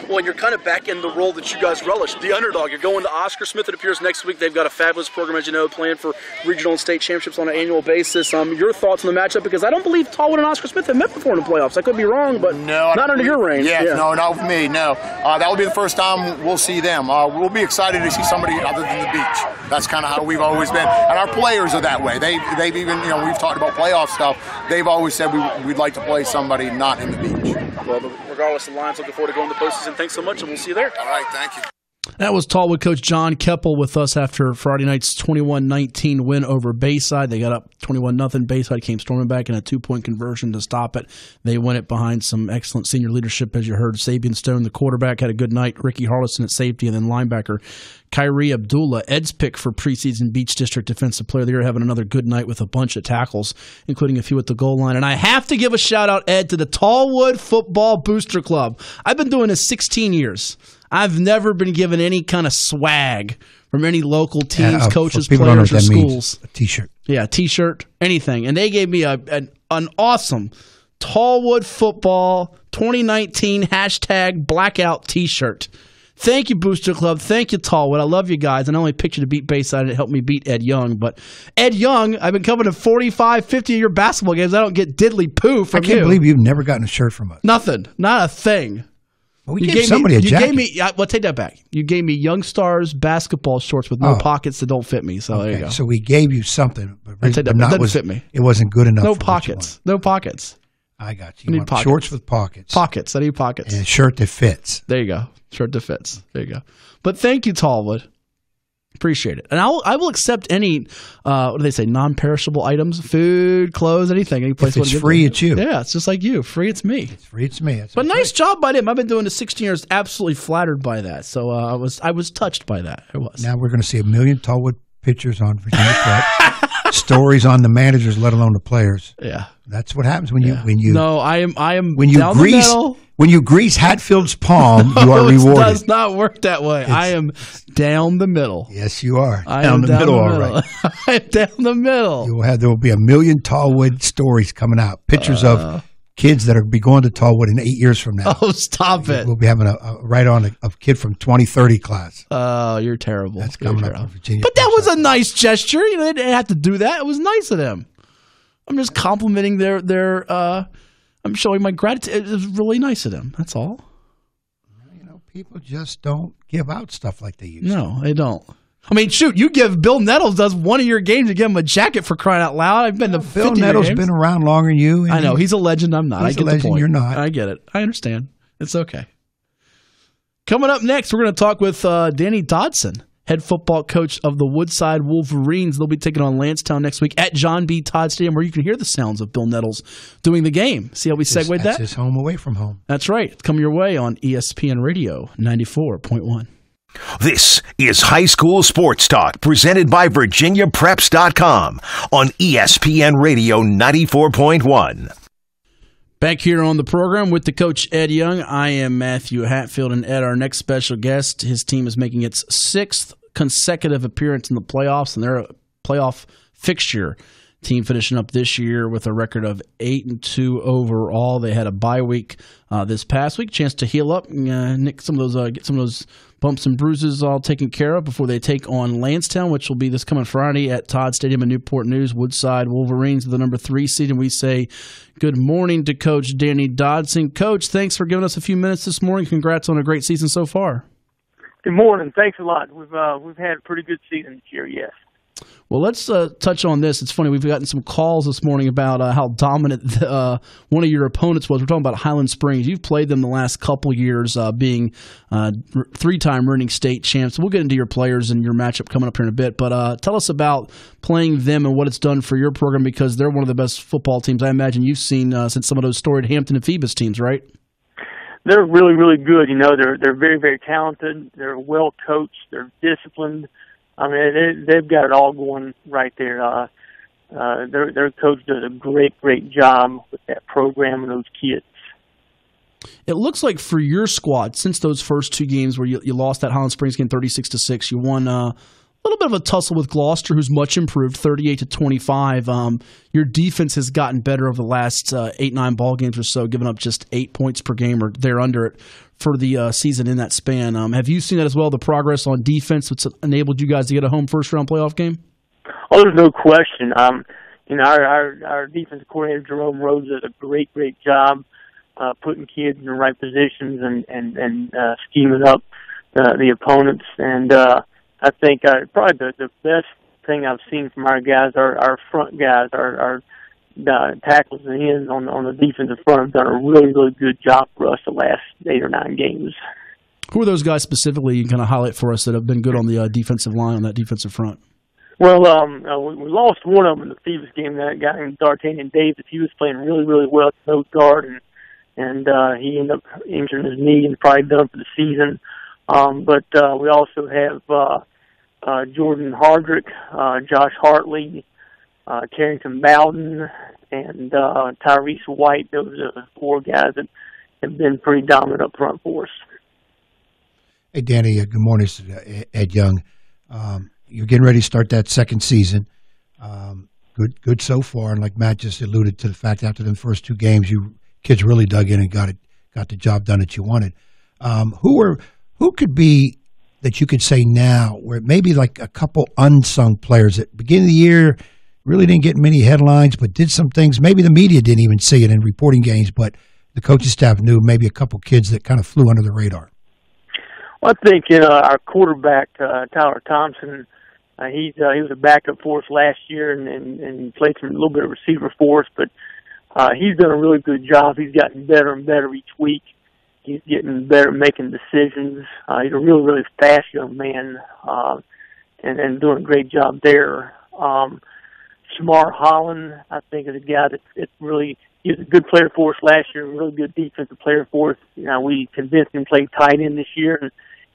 Well, you're kind of back in the role that you guys relish, the underdog. You're going to Oscar Smith, it appears, next week. They've got a fabulous program, as you know, planned for regional and state championships on an annual basis. Your thoughts on the matchup? Because I don't believe Tallwood and Oscar Smith have met before in the playoffs. I could be wrong, but no, not under your reign. Yeah, no, not with me, no. That will be the first time we'll see them. We'll be excited to see somebody other than the beach. That's kind of how we've always been. And our players are that way. They've even, you know, we've talked about playoff stuff. They've always said we'd like to play somebody not in the beach. Well, regardless, the Lions looking forward to going to the postseason. Thanks so much, and we'll see you there. All right, thank you. That was Tallwood coach John Kepple with us after Friday night's 21-19 win over Bayside. They got up 21-0. Bayside came storming back in a 2-point conversion to stop it. They won it behind some excellent senior leadership, as you heard. Sabian Stone, the quarterback, had a good night. Ricky Harlison at safety, and then linebacker Kyrie Abdullah, Ed's pick for preseason Beach District Defensive Player of the Year, having another good night with a bunch of tackles, including a few at the goal line. And I have to give a shout-out, Ed, to the Tallwood Football Booster Club. I've been doing this 16 years. I've never been given any kind of swag from any local teams, coaches, players, or schools. A T-shirt. Yeah, a T-shirt, anything. And they gave me an awesome Tallwood Football 2019 #blackout T-shirt. Thank you, Booster Club. Thank you, Tallwood. I love you guys. And I only picked you to beat Bayside, and it helped me beat Ed Young. But Ed Young, I've been coming to 45, 50 of your basketball games. I don't get diddly poo from you. I can't believe you've never gotten a shirt from us. Nothing. Not a thing. Well, we gave somebody a jacket. You gave me. Well, take that back. You gave me Young Stars basketball shorts with no pockets that don't fit me. So there you go. So we gave you something, but it doesn't fit me. It wasn't good enough. No pockets. No pockets. I got you. You want shorts with pockets. Pockets. I need pockets. And a shirt that fits. There you go. Shirt that fits. There you go. But thank you, Tallwood. Appreciate it. And I will accept any, what do they say, non-perishable items, food, clothes, anything. Any place if it's free, it's you. Yeah, it's just like you. Free, it's me. It's free, it's me. But nice job by them. I've been doing this 16 years, absolutely flattered by that. So I was touched by that. I was. Now we're going to see 1 million Tallwood pictures on Virginia Prep. Stories on the managers, let alone the players. Yeah, that's what happens when you. No, I am. When you down grease, the middle. When you grease Hatfield's palm, you are rewarded. It does not work that way. I am down the middle. Yes, you are. I am down the middle. All right. I am down the middle. There will be 1 million Tallwood stories coming out. Pictures of kids that will be going to Tallwood in 8 years from now. Oh, stop it. We'll be having a kid from 2030 class. Oh, you're terrible. That's coming up from Virginia. But that was a nice gesture. You know, they didn't have to do that. It was nice of them. I'm just complimenting their I'm showing my gratitude. It was really nice of them. That's all. You know, people just don't give out stuff like they used to. No, they don't. I mean, shoot, you give Bill Nettles does one of your games, you give him a jacket for crying out loud. I've been to 50 Bill Nettles games. Been around longer than you. I know. He's a legend. I'm not. He's a legend. You're not. I get it. I understand. It's okay. Coming up next, we're going to talk with Danny Dodson, head football coach of the Woodside Wolverines. They'll be taking on Landstown next week at John B. Todd Stadium, where you can hear the sounds of Bill Nettles doing the game. See how we segued that? That's his home away from home. That's right. It's coming your way on ESPN Radio 94.1. This is High School Sports Talk, presented by VirginiaPreps.com on ESPN Radio 94.1. Back here on the program with the coach, Ed Young. I am Matthew Hatfield, and Ed, our next special guest. His team is making its 6th consecutive appearance in the playoffs, and they're a playoff fixture team finishing up this year with a record of 8-2 overall. They had a bye week this past week, chance to heal up, nick some of those, get some of those bumps and bruises all taken care of before they take on Landstown, which will be this coming Friday at Todd Stadium in Newport News. Woodside Wolverines, the number 3 seed, and we say good morning to Coach Danny Dodson. Coach, thanks for giving us a few minutes this morning. Congrats on a great season so far. Good morning. Thanks a lot. We've had a pretty good season this year. Yes. Well, let's touch on this. It's funny. We've gotten some calls this morning about how dominant one of your opponents was. We're talking about Highland Springs. You've played them the last couple years, being 3-time reigning state champs. We'll get into your players and your matchup coming up here in a bit. But tell us about playing them and what it's done for your program, because they're one of the best football teams I imagine you've seen since some of those storied Hampton and Phoebus teams, right? They're really, really good. You know, they're very, very talented. They're well coached. They're disciplined. I mean, they've got it all going right there. Their coach does a great job with that program and those kids. It looks like for your squad, since those first 2 games where you lost that Highland Springs game 36-6, you won a little bit of a tussle with Gloucester, who's much improved, 38-25. Your defense has gotten better over the last 8-9 ball games or so, giving up just 8 points per game or there under it for the season in that span. Have you seen that as well, the progress on defense that's enabled you guys to get a home first-round playoff game? Oh, there's no question. You know, our defensive coordinator, Jerome Rhodes, does a great job putting kids in the right positions and scheming up the opponents. And I think probably the best thing I've seen from our guys, our front guys, our tackles and ends on the defensive front have done a really good job for us the last 8 or 9 games. Who are those guys specifically you can kind of highlight for us that have been good on the defensive line, on that defensive front? Well, we lost one of them in the Phoebus game. That guy named D'Artagnan Davis. He was playing really well at nose guard, and he ended up injuring his knee and probably done for the season. But we also have Jordan Hardrick, Josh Hartley, Carrington Bowden, and Tyrese White. Those are 4 guys that have been pretty dominant up front for us. Hey, Danny, good morning. This is Ed Young. You're getting ready to start that second season. Good so far, and like Matt just alluded to the fact, after the first 2 games, you kids really dug in and got the job done that you wanted. Who could be that you could say now, where maybe like a couple unsung players at the beginning of the year really didn't get many headlines, but did some things maybe the media didn't even see it in reporting games, but the coaching staff knew maybe a couple kids that kind of flew under the radar? Well, I think our quarterback, Tyler Thompson, he was a backup for us last year and played a little bit of receiver for us, but he's done a really good job. He's gotten better and better each week. He's getting better at making decisions. He's a really, really fast young man, and doing a great job there. Shamar Holland, I think, is a guy that's really, he was a good player for us last year, a really good defensive player for us. We convinced him to play tight end this year, and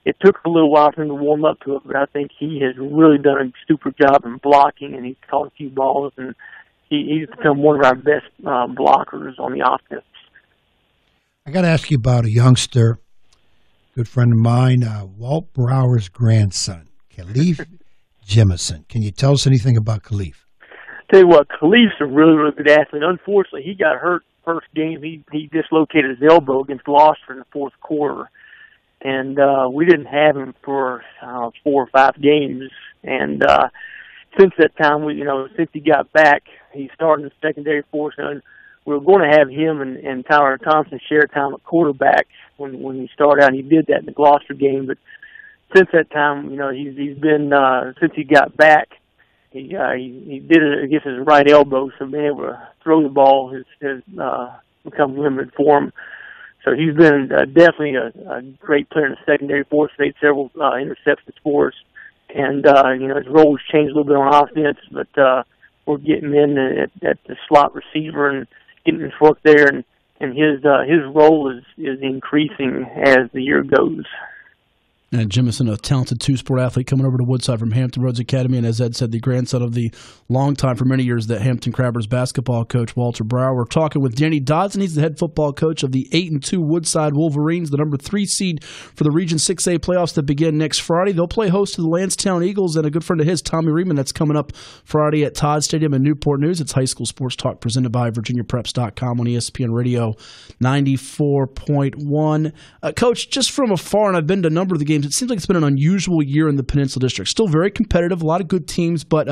it took a little while for him to warm up to it, but I think he has really done a super job in blocking, and he's caught a few balls, and he's become one of our best blockers on the offense. I got to ask you about a youngster, good friend of mine, Walt Brower's grandson, Khalif Jemison. Can you tell us anything about Khalif? Tell you what, Khalif's a really, really good athlete. Unfortunately, he got hurt first game. He dislocated his elbow against Gloucester in the fourth quarter. And we didn't have him for 4 or 5 games. And since that time, since he got back, he started in the secondary for us. And we were going to have him and Tyler Thompson share time at quarterback when he started out. And he did that in the Gloucester game. But since that time, he's been since he got back, he did it against his right elbow, so being able to throw the ball has become limited for him. So he's been definitely a great player in the secondary for us. Made several interceptions for us, and his role has changed a little bit on offense. But we're getting in at the slot receiver and getting his work there, and his role is increasing as the year goes. And Jemison, a talented two-sport athlete coming over to Woodside from Hampton Roads Academy, and as Ed said, the grandson of the longtime, for many years, the Hampton Crabbers basketball coach, Walter Brower. We're talking with Danny Dodson. He's the head football coach of the 8-2 Woodside Wolverines, the number 3 seed for the Region 6A playoffs that begin next Friday. They'll play host to the Landstown Eagles, and a good friend of his, Tommy Reedman, that's coming up Friday at Todd Stadium in Newport News. It's high school sports talk presented by VirginiaPreps.com on ESPN Radio 94.1. Coach, just from afar, and I've been to a number of the games, it seems like it's been an unusual year in the Peninsula District. Still very competitive, a lot of good teams, but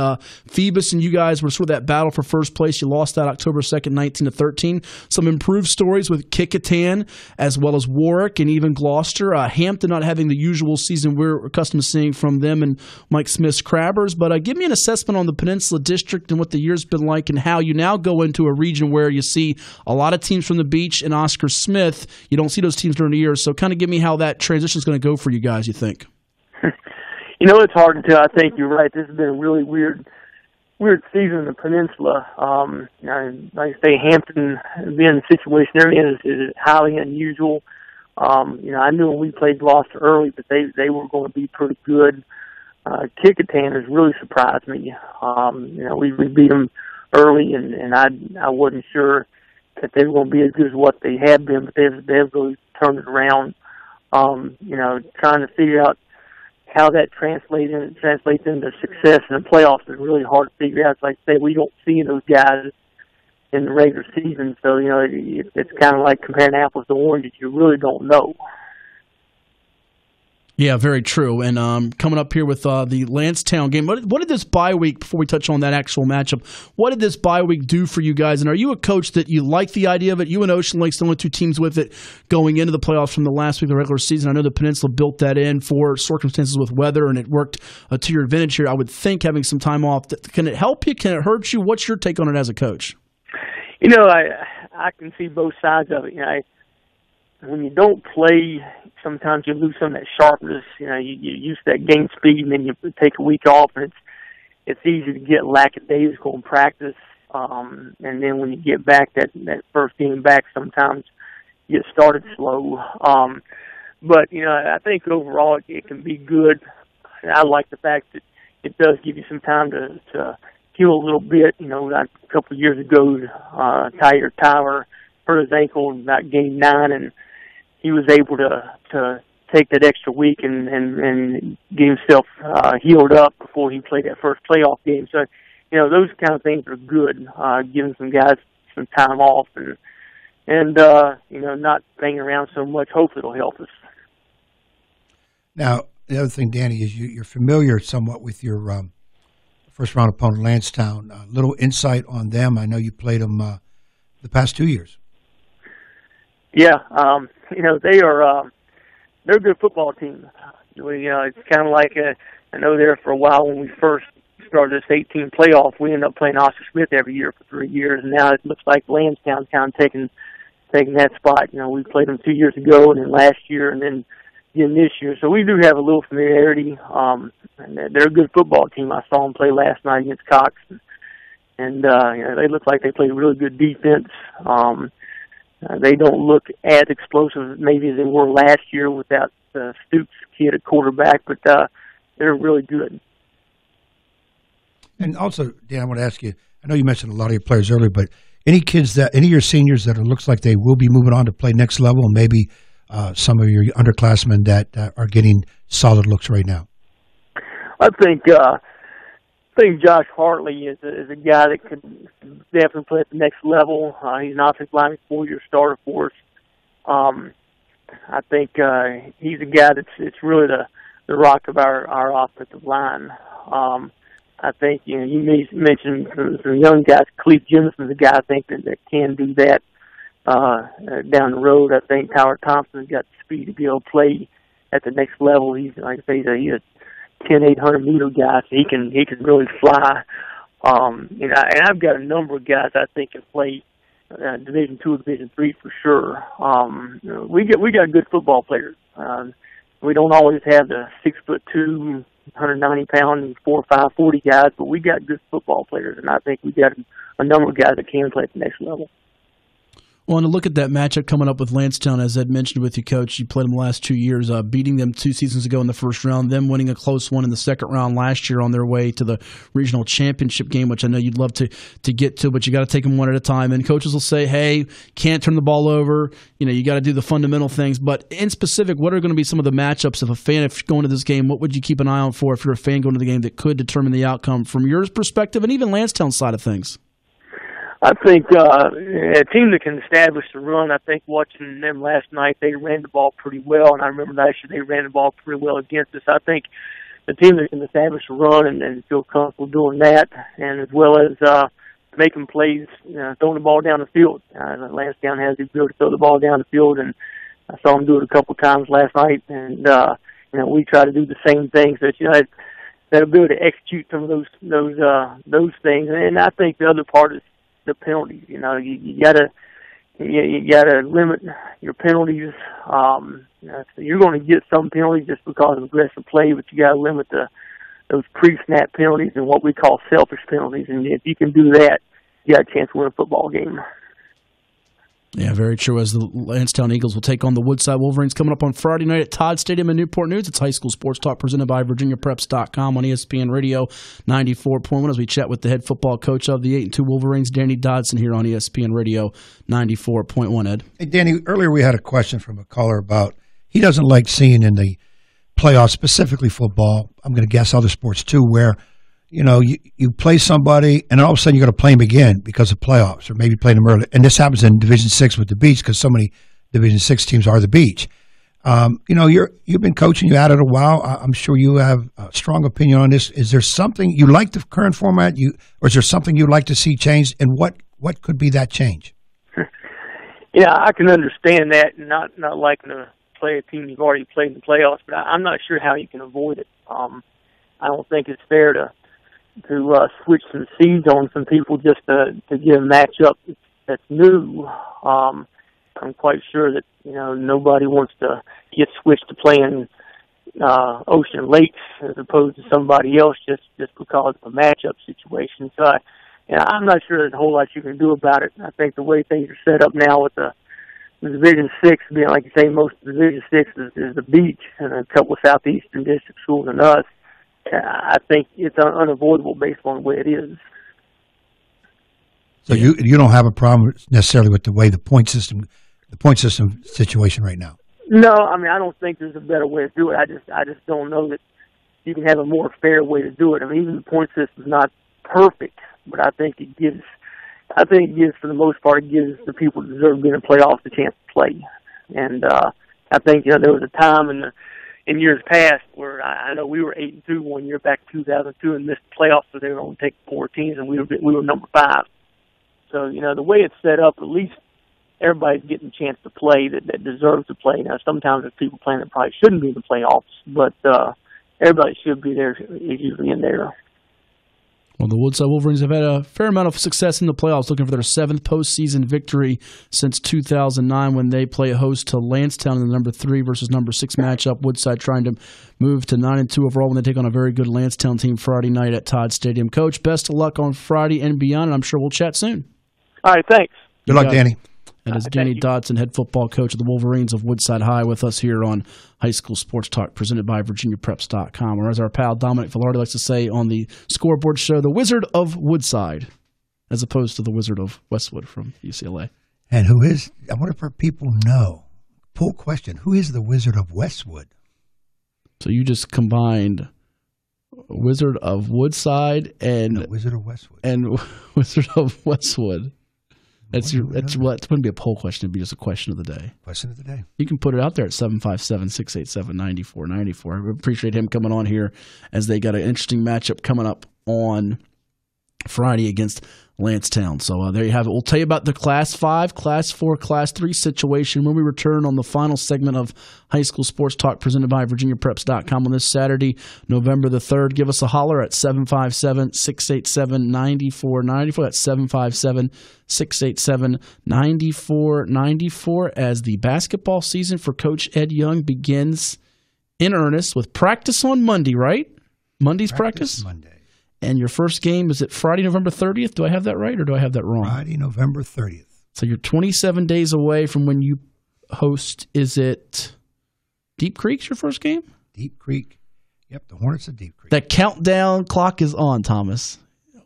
Phoebus and you guys were sort of that battle for first place. You lost that October 2nd, 19-13. Some improved stories with Kecoughtan as well as Warwick and even Gloucester. Hampton not having the usual season we're accustomed to seeing from them and Mike Smith's Crabbers. But give me an assessment on the Peninsula District and what the year's been like and how you now go into a region where you see a lot of teams from the beach and Oscar Smith. You don't see those teams during the year, so kind of give me how that transition is going to go for you guys, you think? It's hard to tell. I think you're right. This has been a really weird season in the Peninsula. Like I say, Hampton being in the situation they're in is highly unusual. I knew when we played Gloucester early that they were going to be pretty good. Kecoughtan has really surprised me. We beat them early, and I wasn't sure that they were going to be as good as what they had been, but they've really turned it around. Trying to figure out how that translates into success in the playoffs is really hard to figure out. Like I say, we don't see those guys in the regular season, so it's kind of like comparing apples to oranges. You really don't know. Yeah, very true. And coming up here with the Landstown game, what did this bye week, before we touch on that actual matchup, what did this bye week do for you guys? And are you a coach that you like the idea of it? You and Ocean Lake's the only 2 teams with it going into the playoffs from the last week of the regular season. I know the Peninsula built that in for circumstances with weather, and it worked to your advantage here. I would think having some time off, can it help you? Can it hurt you? What's your take on it as a coach? I can see both sides of it. When you don't play, sometimes you lose some of that sharpness. You use that game speed, and then you take a week off, and it's easy to get lackadaisical in practice. And then when you get back, that first game back, sometimes you get started slow. But I think overall it can be good. I like the fact that it does give you some time to heal a little bit. Like a couple of years ago, Tyler hurt his ankle in about game 9, and he was able to take that extra week and get himself healed up before he played that first playoff game. So, those kind of things are good, giving some guys some time off and not hanging around so much. Hopefully it'll help us. Now, the other thing, Danny, is you're familiar somewhat with your first-round opponent, Landstown. A little insight on them. I know you played them the past 2 years. Yeah, they're a good football team. It's kind of like I know there for a while when we first started this 18 playoff, we ended up playing Oscar Smith every year for 3 years, and now it looks like Landstown's kind of taking that spot. We played them 2 years ago, and then last year, and then again this year. So we do have a little familiarity. And they're a good football team. I saw them play last night against Cox, and they look like they play really good defense. They don't look as explosive maybe as they were last year without Stoops kid at quarterback, but they're really good. And also, Dan, I want to ask you, I know you mentioned a lot of your players earlier, but any of your seniors that looks like they will be moving on to play next level, and maybe some of your underclassmen that are getting solid looks right now? I think Josh Hartley is a guy that could definitely play at the next level. He's an offensive lineman, 4-year starter for us. I think he's a guy that's really the rock of our offensive line. I think you mentioned some young guys. Cleve Jimison's a guy I think that can do that down the road. I think Howard Thompson's got the speed to be able to play at the next level. He's like I say, he's a 10-800 meter guy, so he can really fly. And I've got a number of guys I think can play Division II, Division III for sure. We got good football players. We don't always have the 6'2", 190-pound, 4'5", 40 guys, but we got good football players, and I think we got a number of guys that can play at the next level. Well, and to look at that matchup coming up with Landstown, as Ed mentioned with you, Coach, you played them the last 2 years, beating them 2 seasons ago in the first round, them winning a close one in the second round last year on their way to the regional championship game, which I know you'd love to get to, but you got to take them one at a time. And coaches will say, hey, can't turn the ball over. You got to do the fundamental things. But in specific, what are going to be some of the matchups of a fan if going to this game? What would you keep an eye on for if you're a fan going to the game that could determine the outcome from your perspective and even Landstown's side of things? I think a team that can establish the run, I think watching them last night, they ran the ball pretty well, and I remember last year they ran the ball pretty well against us. I think the team that can establish the run and feel comfortable doing that, and as well as making plays, throwing the ball down the field. Landstown has the ability to throw the ball down the field, and I saw them do it a couple times last night, and we try to do the same thing. So that ability to execute some of those things, and I think the other part is the penalties. You gotta limit your penalties. So you're going to get some penalties just because of aggressive play, but you gotta limit those pre-snap penalties and what we call selfish penalties. And if you can do that, you got a chance to win a football game. Yeah, very true. As the Landstown Eagles will take on the Woodside Wolverines coming up on Friday night at Todd Stadium in Newport News. It's High School Sports Talk presented by VirginiaPreps.com on ESPN Radio 94.1 as we chat with the head football coach of the 8-2 Wolverines, Danny Dodson, here on ESPN Radio 94.1. Ed? Hey, Danny, earlier we had a question from a caller about he doesn't like seeing in the playoffs, specifically football, I'm going to guess other sports too, where you play somebody, and all of a sudden you're going to play them again because of playoffs, or maybe play them early. And this happens in Division VI with the Beach because so many Division VI teams are the Beach. You've been coaching, you had it a while. I'm sure you have a strong opinion on this. Is there something you like the current format, or is there something you'd like to see changed, and what could be that change? Yeah, I can understand that, and not liking to play a team you've already played in the playoffs, but I'm not sure how you can avoid it. I don't think it's fair to switch some seeds on some people just to get a matchup that's new. I'm quite sure that nobody wants to get switched to playing Ocean Lakes as opposed to somebody else just because of a matchup situation. So I'm not sure there's a whole lot you can do about it. I think the way things are set up now with the Division VI being, like you say, most of Division VI is the Beach and a couple of Southeastern District schools and us. I think it's unavoidable based on the way it is. So you don't have a problem necessarily with the way the point system situation right now? No, I mean I don't think there's a better way to do it. I just don't know that you can have a more fair way to do it. I mean even the point system's not perfect, but I think it gives for the most part it gives the people who deserve being in the playoffs the chance to play. And I think there was a time in years past where I know we were 8-2 one year back in 2002 and missed the playoffs, so they were going to take 4 teams, and we were number 5. So the way it's set up, at least everybody's getting a chance to play that deserves to play. Now, sometimes there's people playing that probably shouldn't be in the playoffs, but everybody should be there, is usually in there. Well, the Woodside Wolverines have had a fair amount of success in the playoffs, looking for their 7th postseason victory since 2009 when they play host to Landstown in the number 3 versus number 6 matchup. Woodside trying to move to 9-2 overall when they take on a very good Landstown team Friday night at Todd Stadium. Coach, best of luck on Friday and beyond, and I'm sure we'll chat soon. All right, thanks. Good luck, Danny. That is Danny Dodson, head football coach of the Wolverines of Woodside High, with us here on High School Sports Talk, presented by VirginiaPreps.com. Or as our pal Dominic Velarde likes to say on the scoreboard show, the Wizard of Woodside, as opposed to the Wizard of Westwood from UCLA. And who is, I wonder if people know, poll question, who is the Wizard of Westwood? So you just combined Wizard of Woodside and Wizard of Westwood. And Wizard of Westwood. That's going to be a poll question. It'd be just a question of the day. Question of the day. You can put it out there at 757-687-9494. I appreciate him coming on here as they got an interesting matchup coming up on Friday against Landstown. So there you have it. We'll tell you about the Class 5, Class 4, Class 3 situation when we return on the final segment of High School Sports Talk presented by VirginiaPreps.com on this Saturday, November the 3rd. Give us a holler at 757-687-9494. That's 757-687-9494 as the basketball season for Coach Ed Young begins in earnest with practice on Monday, right? Monday's practice? Monday. And your first game, is it Friday, November 30th? Do I have that right or do I have that wrong? Friday, November 30th. So you're 27 days away from when you host. Is it Deep Creek's your first game? Deep Creek. Yep, the Hornets of Deep Creek. The countdown clock is on, Thomas.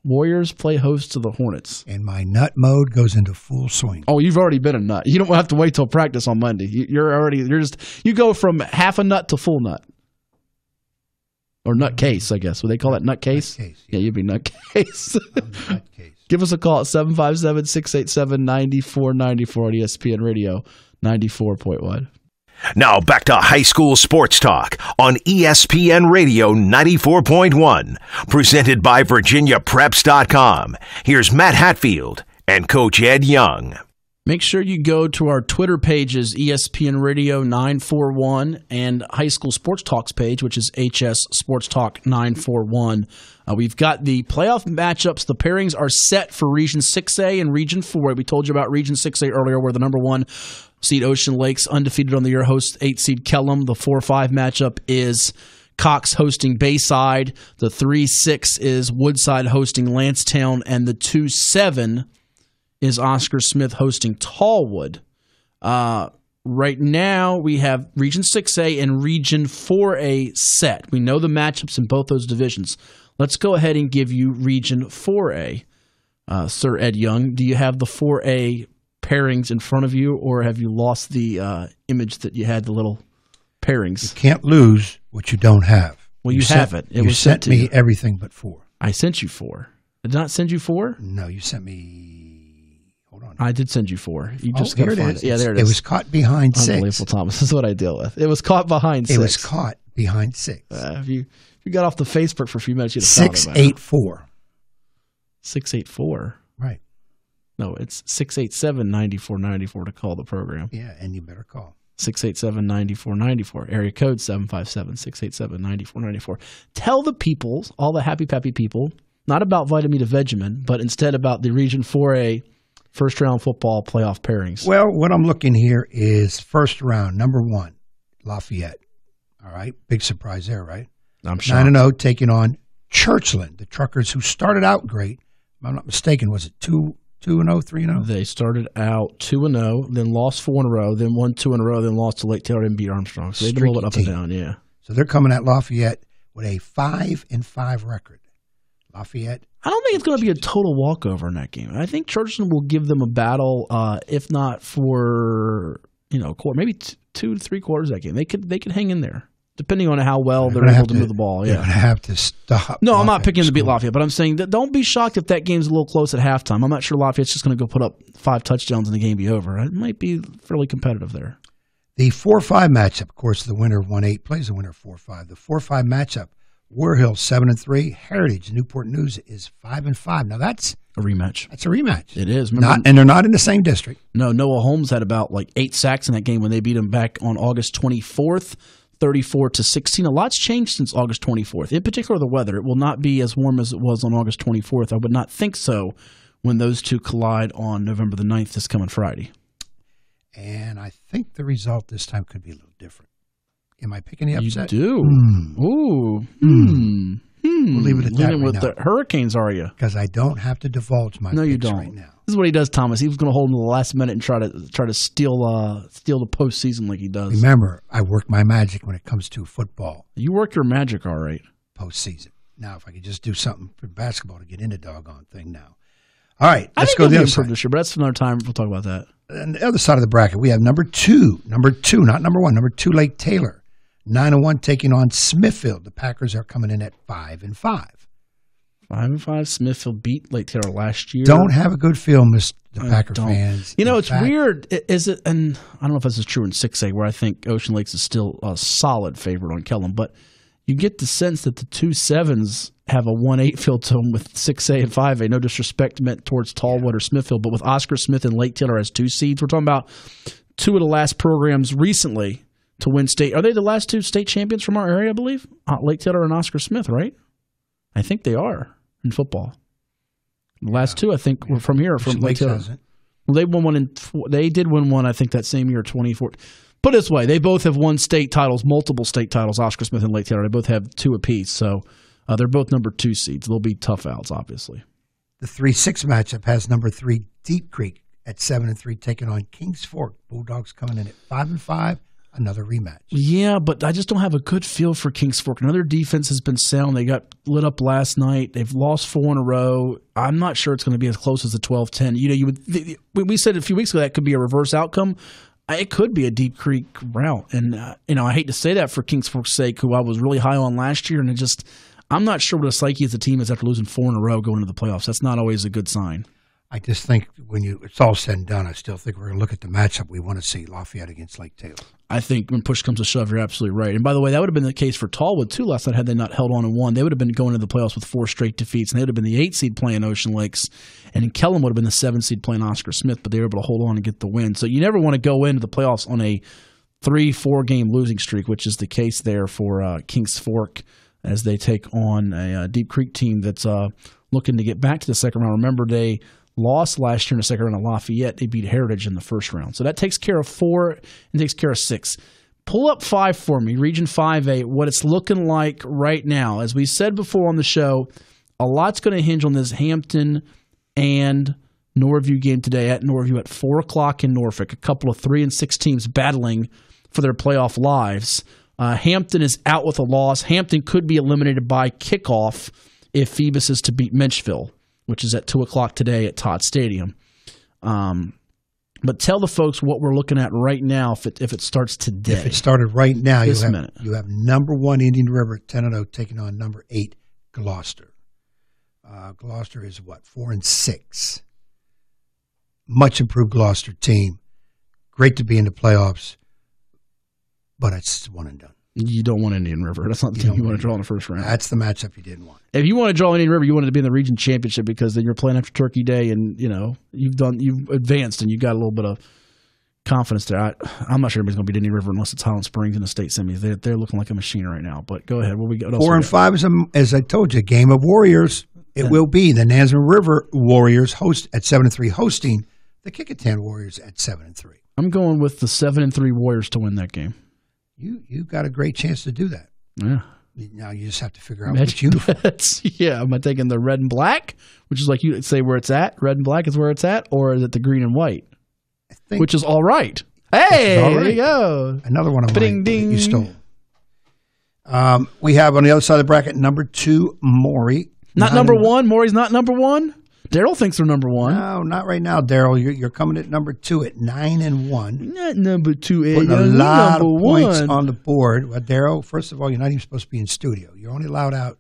Warriors play host to the Hornets. And my nut mode goes into full swing. Oh, you've already been a nut. You don't have to wait till practice on Monday. You go from half a nut to full nut. Or nut case, I guess. Would they call that nut case? Nut case, yeah, you'd be nut case. Nut case. Give us a call at 757-687-9494 on ESPN Radio 94.1. Now back to High School Sports Talk on ESPN Radio 94.1. Presented by VirginiaPreps.com. Here's Matt Hatfield and Coach Ed Young. Make sure you go to our Twitter pages, ESPN Radio 941, and High School Sports Talks page, which is HS Sports Talk 941. We've got the playoff matchups. The pairings are set for Region 6A and Region 4. We told you about Region 6A earlier, where the number 1 seed Ocean Lakes, undefeated on the year, hosts 8 seed Kellum. The 4-5 matchup is Cox hosting Bayside. The 3-6 is Woodside hosting Landstown, and the 2-7 is Oscar Smith hosting Tallwood. Right now, we have Region 6A and Region 4A set. We know the matchups in both those divisions. Let's go ahead and give you Region 4A. Sir Ed Young, do you have the 4A pairings in front of you, or have you lost the image that you had, the little pairings? You can't lose what you don't have. Well, you have it. It was sent me everything but 4. I sent you 4. Did I not send you 4? No, you sent me... I did send you 4. You just here gotta it find is. it. Yeah, there it is. It was caught behind 6. Unbelievable, Thomas. This is what I deal with. It was caught behind 6. It was caught behind 6. If you got off the Facebook for a few minutes, you'd have found it. 684. 684. Right. No, it's 687-9494 to call the program. Yeah, and you better call. 687-9494. Area code 757-687-9494. Tell the people, all the happy peppy people, not about Vitamita Vegemin, but instead about the Region 4A first round football playoff pairings. Well, what I'm looking here is first round, number 1, Lafayette. All right, big surprise there, right? I'm shocked. 9-0 taking on Churchland, the Truckers, who started out great. If I'm not mistaken, was it 2-0, 3-0? They started out 2-0, then lost 4 in a row, then won 2 in a row, then lost to Lake Taylor and beat Armstrong. So they've been a little bit up and down, yeah. So they're coming at Lafayette with a 5-5 record. Lafayette. I don't think it's going to be a total walkover in that game. I think Churchland will give them a battle, if not for maybe 2 to 3 quarters of that game. They could hang in there, depending on how well they're able to move the ball. Yeah, they're going to have to stop. No, I'm not picking to beat Lafayette, but I'm saying that don't be shocked if that game's a little close at halftime. I'm not sure Lafayette's just going to go put up 5 touchdowns and the game be over. It might be fairly competitive there. The 4-5 matchup, of course, the winner of 1-8 plays the winner of 4-5. The 4-5 matchup War Hill 7-3. Heritage Newport News is 5-5. Now that's a rematch. That's a rematch. It is. And they're not in the same district. No, Noah Holmes had about 8 sacks in that game when they beat him back on August 24th, 34-16. A lot's changed since August 24th. In particular, the weather. It will not be as warm as it was on August 24th. I would not think so when those two collide on November the 9th this coming Friday. And I think the result this time could be a little different. Am I picking the upset? You do. Ooh. We'll leave it at that right with now. The Hurricanes, are you? Because I don't have to divulge my No, you picks don't. right now. This is what he does, Thomas. He was going to hold him to the last minute and try to steal the postseason like he does. Remember, I work my magic when it comes to football. You work your magic, all right. Postseason. Now, if I could just do something for basketball to get in the doggone thing now. All right, let's go to the other side. This year, but that's another time. We'll talk about that. And the other side of the bracket, we have number two, not number one, number 2, Lake Taylor, 9-1, taking on Smithfield. The Packers are coming in at 5-5. 5-5. Smithfield beat Lake Taylor last year. Don't have a good feel, the Packer fans. You know, it's weird. Is it? And I don't know if this is true in 6A, where I think Ocean Lakes is still a solid favorite on Kellum, but you get the sense that the 2 7s have a 1-8 feel to them with 6A and 5A. No disrespect meant towards Tallwood or Smithfield, but with Oscar Smith and Lake Taylor as 2 seeds, we're talking about 2 of the last programs recently to win state. Are they the last 2 state champions from our area, I believe? Lake Taylor and Oscar Smith, right? I think they are in football. The last 2, I think, were from here, from Lake Taylor. Well, they won one they did win one, I think, that same year, 2014. Put it this way, they both have won state titles, multiple state titles, Oscar Smith and Lake Taylor. They both have 2 apiece, so they're both number 2 seeds. They'll be tough outs, obviously. The 3-6 matchup has number 3 Deep Creek at 7-3, taking on Kings Fork. Bulldogs coming in at 5-5. Another rematch. Yeah, but I just don't have a good feel for Kings Fork. Another defense has been sound. They got lit up last night. They've lost 4 in a row. I'm not sure it's going to be as close as the 12-10. You know, we said a few weeks ago that could be a reverse outcome. It could be a Deep Creek route, and I hate to say that for Kings Fork's sake, who I was really high on last year, and I'm not sure what the psyche as a team is after losing 4 in a row going into the playoffs. That's not always a good sign. I just think when it's all said and done, I still think we're going to look at the matchup. We want to see Lafayette against Lake Taylor. I think when push comes to shove, you're absolutely right. And by the way, that would have been the case for Tallwood, too, last night had they not held on and won. They would have been going into the playoffs with 4 straight defeats, and they would have been the 8 seed playing Ocean Lakes. And Kellum would have been the 7 seed playing Oscar Smith, but they were able to hold on and get the win. So you never want to go into the playoffs on a 3-4 game losing streak, which is the case there for Kings Fork as they take on a Deep Creek team that's looking to get back to the second round. Remember, they lost last year in the second round of Lafayette. They beat Heritage in the first round. So that takes care of 4 and takes care of 6. Pull up 5 for me, Region 5A, what it's looking like right now. As we said before on the show, a lot's going to hinge on this Hampton and Norview game today at Norview at 4 o'clock in Norfolk. A couple of 3 and 6 teams battling for their playoff lives. Hampton is out with a loss. Hampton could be eliminated by kickoff if Phoebus is to beat Menchville, which is at 2 o'clock today at Todd Stadium. But tell the folks what we're looking at right now if it starts today. If it started right now, you have number 1 Indian River at 10-0 taking on number 8 Gloucester. Gloucester is 4 and 6. Much improved Gloucester team. Great to be in the playoffs, but it's one and done. You don't want Indian River. That's not the team you want to draw in the first round. That's the matchup you didn't want. If you want to draw Indian River, you wanted to be in the region championship because then you're playing after Turkey Day, and you've advanced and you got a little bit of confidence there. I'm not sure anybody's going to beat Indian River unless it's Highland Springs in the state semis. They're looking like a machine right now. But go ahead. What we got? 4 and 5 is as I told you, a game of warriors. It will be the Nansemond River Warriors host at 7-3, hosting the Kecoughtan Warriors at 7-3. I'm going with the 7-3 Warriors to win that game. You got a great chance to do that. Yeah. Now you just have to figure out which uniform. Yeah, am I taking the red and black, which is like you say where it's at? Red and black is where it's at, or is it the green and white? Which is all right. Hey, all right. There you go. Another one of mine that you stole. We have on the other side of the bracket number 2 Maury. Not number 1. Maury's not number 1. Daryl thinks they're number 1. No, not right now, Daryl. You're coming at number 2 at 9-1. Not number 2. Putting a lot of points on the board. Well, Daryl, first of all, you're not even supposed to be in studio. You're only allowed out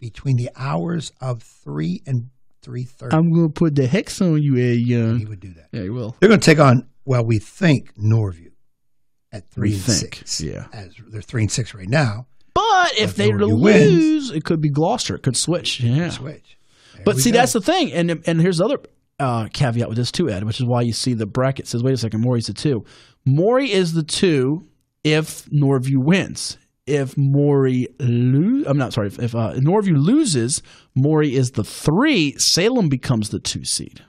between the hours of 3 and 3:30. I'm going to put the hex on you, Young. He would do that. Yeah, he will. They're going to take on, we think Norview at 3 and 6. Yeah, as they're 3 and 6 right now. But if they lose, it could be Gloucester. It could switch. Yeah. But see, that's the thing. And here's the other caveat with this too, Ed, which is why you see the bracket says, wait a second, Morey's the 2. Morey is the 2 if Norview wins. If Norview loses, Morey is the 3. Salem becomes the 2 seed.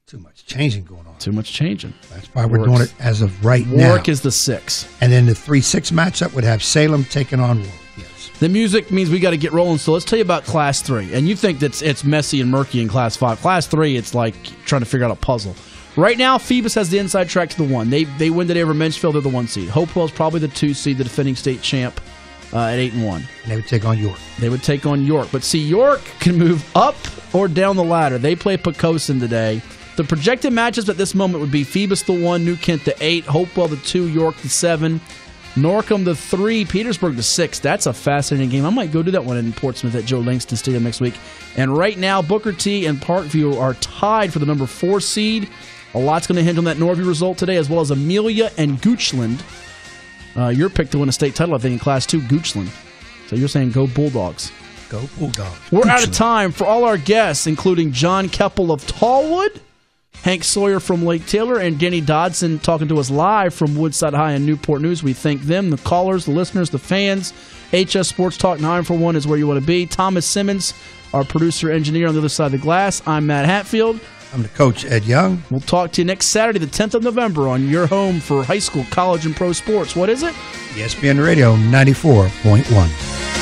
Too much changing going on. Too much changing. That's why we're doing it as of right now. Warwick is the 6. And then the 3-6 matchup would have Salem taking on Warwick. Yes. The music means we got to get rolling. So let's tell you about Class 3. And you think that it's messy and murky in Class 5. Class 3, it's like trying to figure out a puzzle. Right now, Phoebus has the inside track to the 1. They win today over Menchfield. They're the 1 seed. Hopewell's probably the 2 seed, the defending state champ at 8-1. And they would take on York. They would take on York. But see, York can move up or down the ladder. They play Poquoson today. The projected matchups at this moment would be Phoebus the 1, New Kent the 8, Hopewell the 2, York the 7, Norcom the 3, Petersburg the 6. That's a fascinating game. I might go do that one in Portsmouth at Joe Langston Stadium next week. And right now, Booker T and Parkview are tied for the number 4 seed. A lot's going to hinge on that Norview result today, as well as Amelia and Goochland. Your pick to win a state title, I think, in Class 2, Goochland. So you're saying go Bulldogs. Go Bulldogs. We're out of time. For all our guests, including John Kepple of Tallwood, Hank Sawyer from Lake Taylor, and Denny Dodson talking to us live from Woodside High and Newport News. We thank them, the callers, the listeners, the fans. HS Sports Talk 941 is where you want to be. Thomas Simmons, our producer engineer on the other side of the glass. I'm Matt Hatfield. I'm the coach, Ed Young. We'll talk to you next Saturday, the 10th of November, on your home for high school, college, and pro sports. What is it? ESPN Radio 94.1.